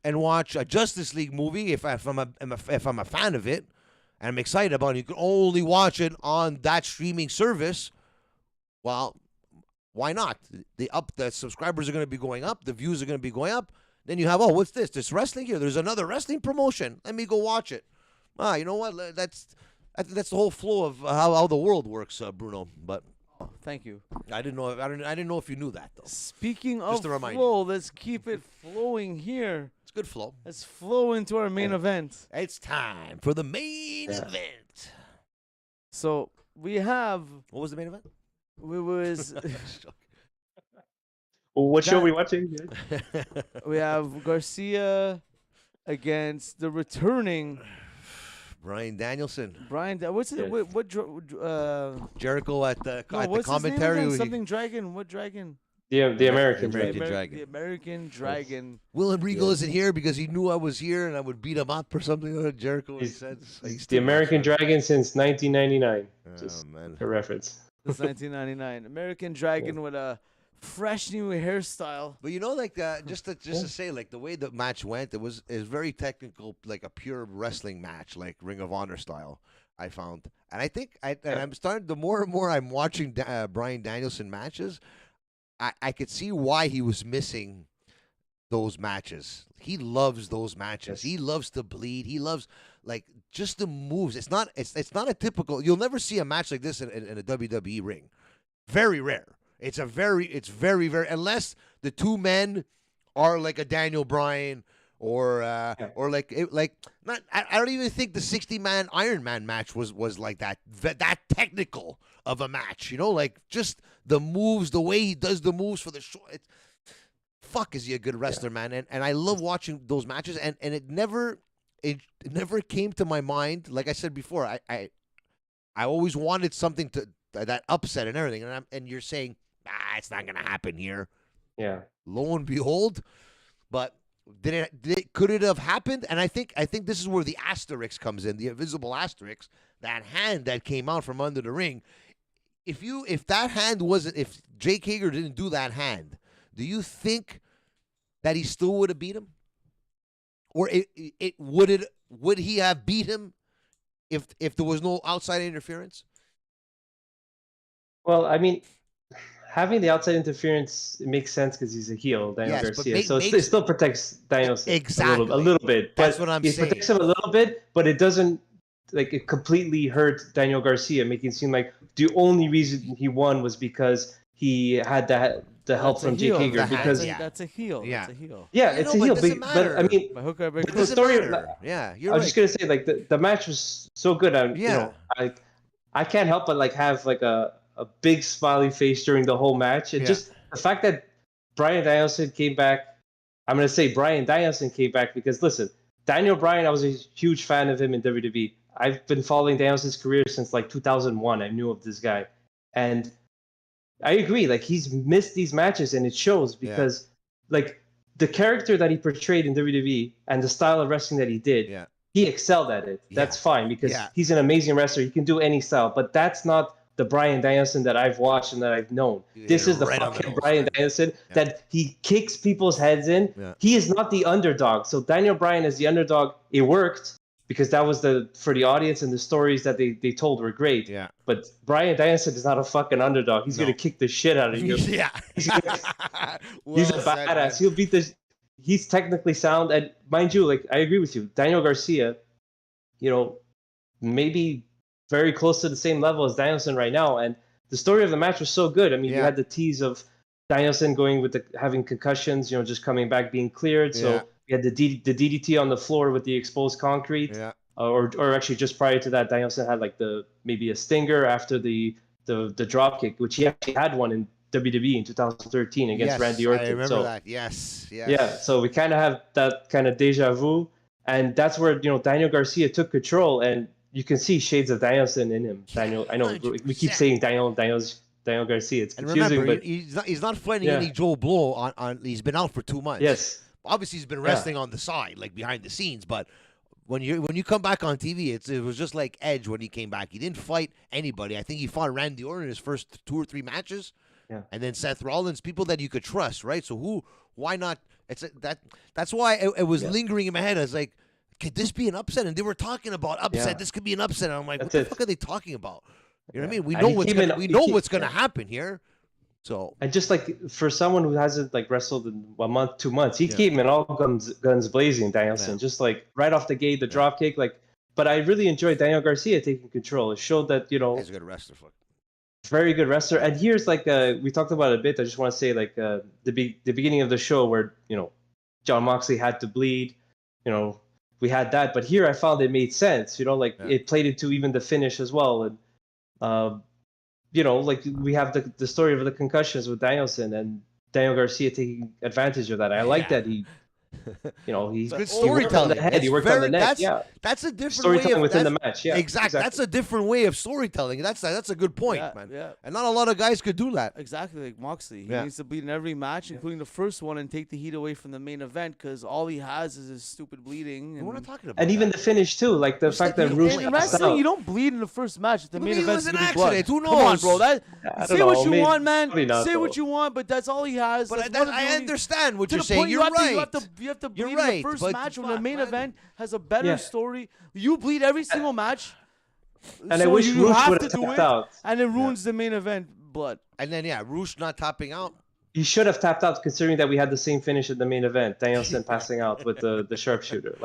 S1: a Justice League movie, if I'm a fan of it and I'm excited about it, you can only watch it on that streaming service. Well, why not? The subscribers are going to be going up, the views are going to be going up. Then you have, what's this? This wrestling here. There's another wrestling promotion. Let me go watch it. You know what? That's the whole flow of how the world works, Bruno. But
S3: Thank you.
S1: I didn't know if you knew that though.
S3: Speaking of
S1: Just to remind
S3: flow, let's keep it flowing here.
S1: It's good flow.
S3: Let's flow into our main event.
S1: It's time for the main event.
S3: So we have.
S1: What was the main event?
S3: It was.
S2: Well, what show
S3: That-
S2: are we watching?
S3: We have Garcia against the returning
S1: Bryan Danielson.
S3: Bryan. What's it?
S2: Yes.
S1: Jericho at the
S3: No,
S1: at the
S3: what's his name
S1: commentary.
S3: again? Something Dragon. What Dragon?
S2: The American
S1: American
S2: Dragon.
S1: Dragon.
S3: The American Dragon.
S1: Willem Regal
S2: Yeah.
S1: isn't here because he knew I was here and I would beat him up or something. Jericho
S2: He's-
S1: said.
S2: He's the American Dragon since 1999.
S1: Oh
S2: Just
S1: man.
S2: a reference.
S3: It's 1999. American Dragon with a fresh new hairstyle.
S1: But like just to say, like the way the match went, it was very technical, like a pure wrestling match, like Ring of Honor style. I found, and I think I'm starting. The more and more I'm watching Bryan Danielson matches, I could see why he was missing those matches. He loves those matches.
S2: Yes.
S1: He loves to bleed. He loves like just the moves. It's not a typical. You'll never see a match like this in a WWE ring. Very rare. It's very rare unless the two men are like a Daniel Bryan or like not. I don't even think the 60-man Iron Man match was like that technical of a match. Like just the moves, the way he does the moves for the short. Fuck, is he a good wrestler, man? And I love watching those matches. And it never came to my mind. Like I said before, I always wanted something to that upset and everything. And you're saying, it's not gonna happen here.
S2: Yeah.
S1: Lo and behold, but could it have happened? And I think this is where the asterisk comes in, the invisible asterisk, that hand that came out from under the ring. If Jake Hager didn't do that hand, do you think that he still would have beat him? Or would he have beat him if there was no outside interference?
S2: Well, I mean, having the outside interference, it makes sense because he's a heel, Daniel Garcia. It still protects Danielson
S1: exactly
S2: a little bit.
S1: That's what I'm saying.
S2: It protects him a little bit, but it doesn't it completely hurt Daniel Garcia, making it seem like the only reason he won was because he had the help from Jake Hager. Because
S3: that's a heel.
S1: Yeah,
S3: that's a heel.
S2: Yeah, it's a heel. But I mean,
S3: the
S1: story. Yeah, you're right.
S2: I was just gonna say, like the match was so good. I can't help but have a big smiley face during the whole match. And just the fact that Bryan Danielson came back. I'm gonna say Bryan Danielson came back because listen, Daniel Bryan, I was a huge fan of him in WWE. I've been following Danielson's career since 2001. I knew of this guy, and I agree. He's missed these matches, and it shows because the character that he portrayed in WWE and the style of wrestling that he did, he excelled at it. That's fine because he's an amazing wrestler. He can do any style, but that's not the Bryan Danielson that I've watched and that I've known. This is the fucking Bryan Danielson that he kicks people's heads in. Yeah. He is not the underdog. So Daniel Bryan as the underdog, it worked because that was for the audience, and the stories that they told were great. Yeah. But Bryan Danielson is not a fucking underdog. He's gonna kick the shit out of you.
S1: Yeah.
S2: He's a badass. He'll beat this. He's technically sound, and mind you, I agree with you. Daniel Garcia, maybe very close to the same level as Danielson right now. And the story of the match was so good. I mean, you had the tease of Danielson going with having concussions, just coming back, being cleared. So we had the DDT on the floor with the exposed concrete. Yeah. Or actually just prior to that, Danielson had maybe a stinger after the drop kick, which he actually had one in WWE in 2013 against Randy Orton.
S1: I remember that. Yes.
S2: Yeah. So we kind of have that kind of deja vu, and that's where Daniel Garcia took control, and you can see shades of Danielson in him. Daniel, I know 100%. We keep saying Daniel Garcia. It's confusing,
S1: remember,
S2: but
S1: he's not fighting any Joe Blow on. He's been out for 2 months.
S2: Yes.
S1: Obviously, he's been wrestling on the side, behind the scenes. But when you come back on TV, it was just like Edge when he came back. He didn't fight anybody. I think he fought Randy Orton in his first 2 or 3 matches. Yeah. And then Seth Rollins, people that you could trust, right? So why not? That's why it was lingering in my head. I was like, could this be an upset? And they were talking about upset. Yeah. This could be an upset. And I'm like, what the fuck are they talking about? You know what I mean? We know what's gonna happen here. So, and
S2: just for someone who hasn't wrestled in 1 month, 2 months, he came in all guns blazing. Danielson, just right off the gate, the drop kick. But I really enjoyed Daniel Garcia taking control. It showed that
S1: he's a good wrestler.
S2: Very good wrestler. And here's we talked about it a bit. I just want to say the beginning of the show where Jon Moxley had to bleed. We had that, but here I found it made sense. It played into even the finish as well. And we have the story of the concussions with Danielson and Daniel Garcia taking advantage of that. I like that he. He's
S1: good storytelling.
S2: He worked on the neck.
S1: That's a different
S2: storytelling
S1: way
S2: within the match. Yeah,
S1: exactly. That's a different way of storytelling. That's a good point, man. Yeah. And not a lot of guys could do that.
S3: Exactly, like Moxley. He needs to bleed in every match, including the first one, and take the heat away from the main event because all he has is his stupid bleeding. And
S1: we're not talking about.
S2: And even the finish too, the fact that Rouge
S3: in wrestling, you don't bleed in the first match. The main event is gonna be blood.
S1: Who knows?
S3: Come on, bro. Say what you want, man.
S2: Say
S3: what you want, but that's all he has.
S1: But I understand what you're saying. You're right.
S3: You have to bleed in the first match when the main event has a better story. You bleed every single match.
S2: And I wish Rouge would have tapped out.
S3: And it ruins the main event blood.
S1: And then Rouge not tapping out.
S2: He should have tapped out considering that we had the same finish at the main event. Danielson passing out with the sharpshooter.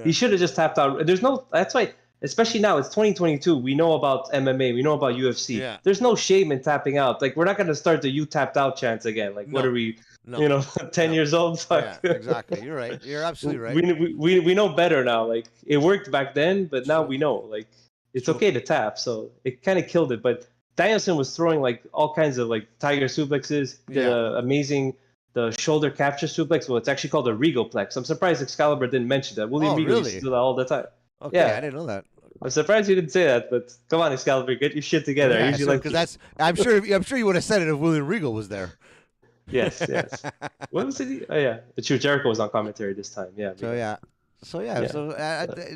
S2: He should have just tapped out. That's why, especially now, it's 2022. We know about MMA. We know about UFC. Yeah. There's no shame in tapping out. We're not going to start the you tapped out chants again. What are we... 10 years old.
S1: Yeah, exactly. You're right. You're absolutely right.
S2: We know better now. It worked back then, but now we know. It's okay to tap. So it kind of killed it. But Danielson was throwing all kinds of tiger suplexes. Amazing the shoulder capture suplex. Well, it's actually called a Regal plex. I'm surprised Excalibur didn't mention that. William Regal used to do that all the time.
S1: Okay, yeah, I didn't know that.
S2: I'm surprised you didn't say that, but come on, Excalibur, get your shit together.
S1: Yeah, because I'm sure you would have said it if William Regal was there.
S2: Yes. What was it? Oh yeah, it's true. Jericho was on commentary this time. Yeah.
S1: So for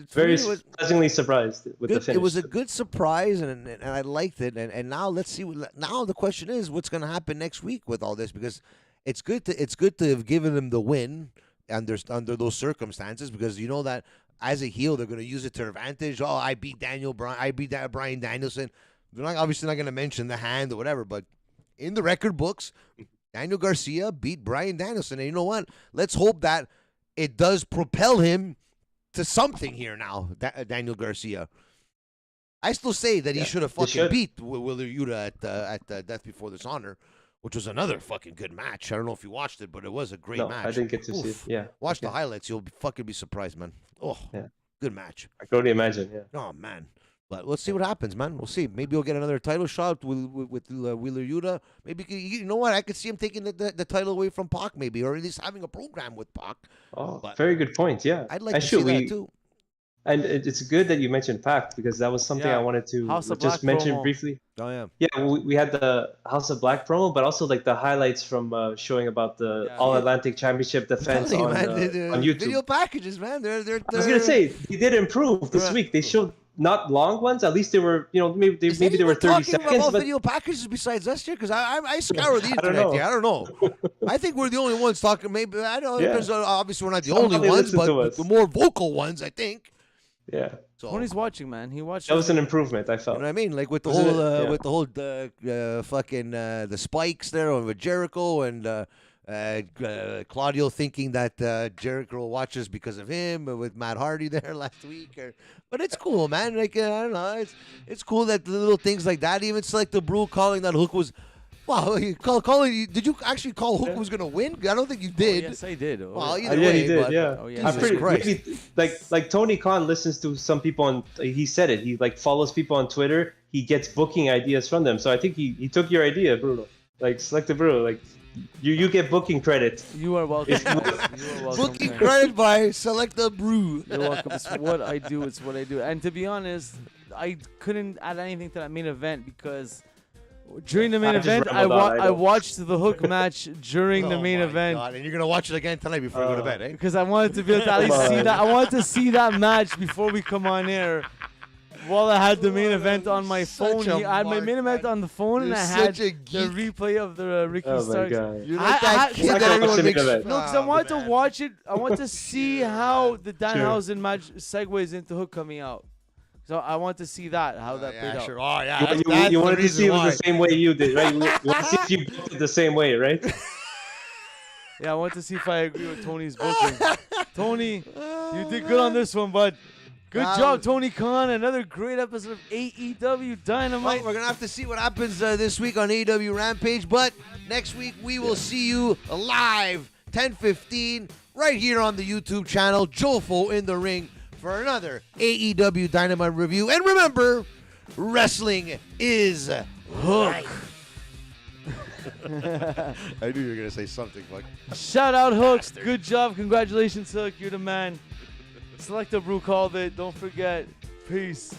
S2: Very
S1: me, it was,
S2: pleasantly surprised with the
S1: good,
S2: finish.
S1: it was a good surprise, and I liked it. And now let's see. Now the question is, what's going to happen next week with all this? Because it's good to have given them the win under those circumstances, because you know that as a heel they're going to use it to their advantage. Oh, I beat Bryan Danielson. They're obviously not going to mention the hand or whatever, but in the record books, Daniel Garcia beat Bryan Danielson. And you know what? Let's hope that it does propel him to something here now, Daniel Garcia. I still say that he should have fucking beat Wheeler Yuta at Death Before Dishonor, which was another fucking good match. I don't know if you watched it, but it was a great match.
S2: I didn't get to see it. Yeah.
S1: Watch the highlights. You'll fucking be surprised, man. Oh, yeah. Good match.
S2: I can only imagine, yeah.
S1: Oh, man. But let's see what happens, man. We'll see. Maybe he'll get another title shot with Wheeler Yuta. Maybe, you know what? I could see him taking the title away from Pac, maybe, or at least having a program with Pac.
S2: Oh, very good point. Yeah.
S1: I'd like to see that, too.
S2: And it's good that you mentioned Pac, because that was something I wanted to just mention briefly.
S1: Oh, yeah.
S2: Yeah, we had the House of Black promo, but also like the highlights from showing about the All-Atlantic Championship defense on YouTube.
S1: Video packages, man. They're
S2: I was going to say, they did improve this week. They showed not long ones. At least they were, maybe they were 30 seconds.
S1: About video packages besides us here? Because I scour the internet here. I don't know. I think we're the only ones talking. Maybe I don't know. Because obviously we're not the only ones, but the more vocal ones, I think.
S2: Yeah.
S3: So Tony's watching, man. He watched.
S2: That was an improvement, I felt.
S1: You know what I mean? Like with the the spikes there with Jericho and Claudio thinking that Jericho watches because of him, with Matt Hardy there last week. But it's cool, man. Like I don't know, it's cool that the little things like that. Even Select the Brew calling that Hook was. Wow, did you actually call Hook was going to win? I don't think you did.
S3: Oh, yes, I did.
S1: Well, either way,
S2: he did, yeah.
S3: Oh, yeah.
S2: I'm pretty maybe, like Tony Khan listens to some people on. He said it. He follows people on Twitter. He gets booking ideas from them. So I think he took your idea, Bruno. Like Select the Brew. Like you get booking credit.
S3: You are welcome.
S1: Booking credit by Select the Brew.
S3: You're welcome. It's what I do. It's what I do. And to be honest, I couldn't add anything to that main event because. During the main event, I watched the Hook match during the main event.
S1: God. And you're going to watch it again tonight before you go to bed, eh?
S3: Because I wanted to be able to at least see that. I wanted to see that match before we come on air. While I had the main event on my phone. I had my main event on the phone, and I had the replay of the Ricky Starks.
S1: You're like that kid that everyone makes fun of.
S3: No, because I wanted to watch it. I want to see how the Danhausen match segues into Hook coming out. So I want to see that, how that played out.
S1: Sure. Oh, yeah.
S2: You wanted to see it the same way you did, right? You want to see if you booked it the same way, right?
S3: Yeah, I want to see if I agree with Tony's booking. Tony, you did good on this one, bud. Good job, Tony Khan. Another great episode of AEW Dynamite.
S1: Well, we're going to have to see what happens this week on AEW Rampage, but next week we will see you live, 10:15, right here on the YouTube channel, Jofo in the Ring, for another AEW Dynamite review. And remember, wrestling is Hook. I knew you were going to say something, Buck.
S3: Shout out, Hooks. Good job. Congratulations, Hook. You're the man. Select the Brew called it. Don't forget. Peace.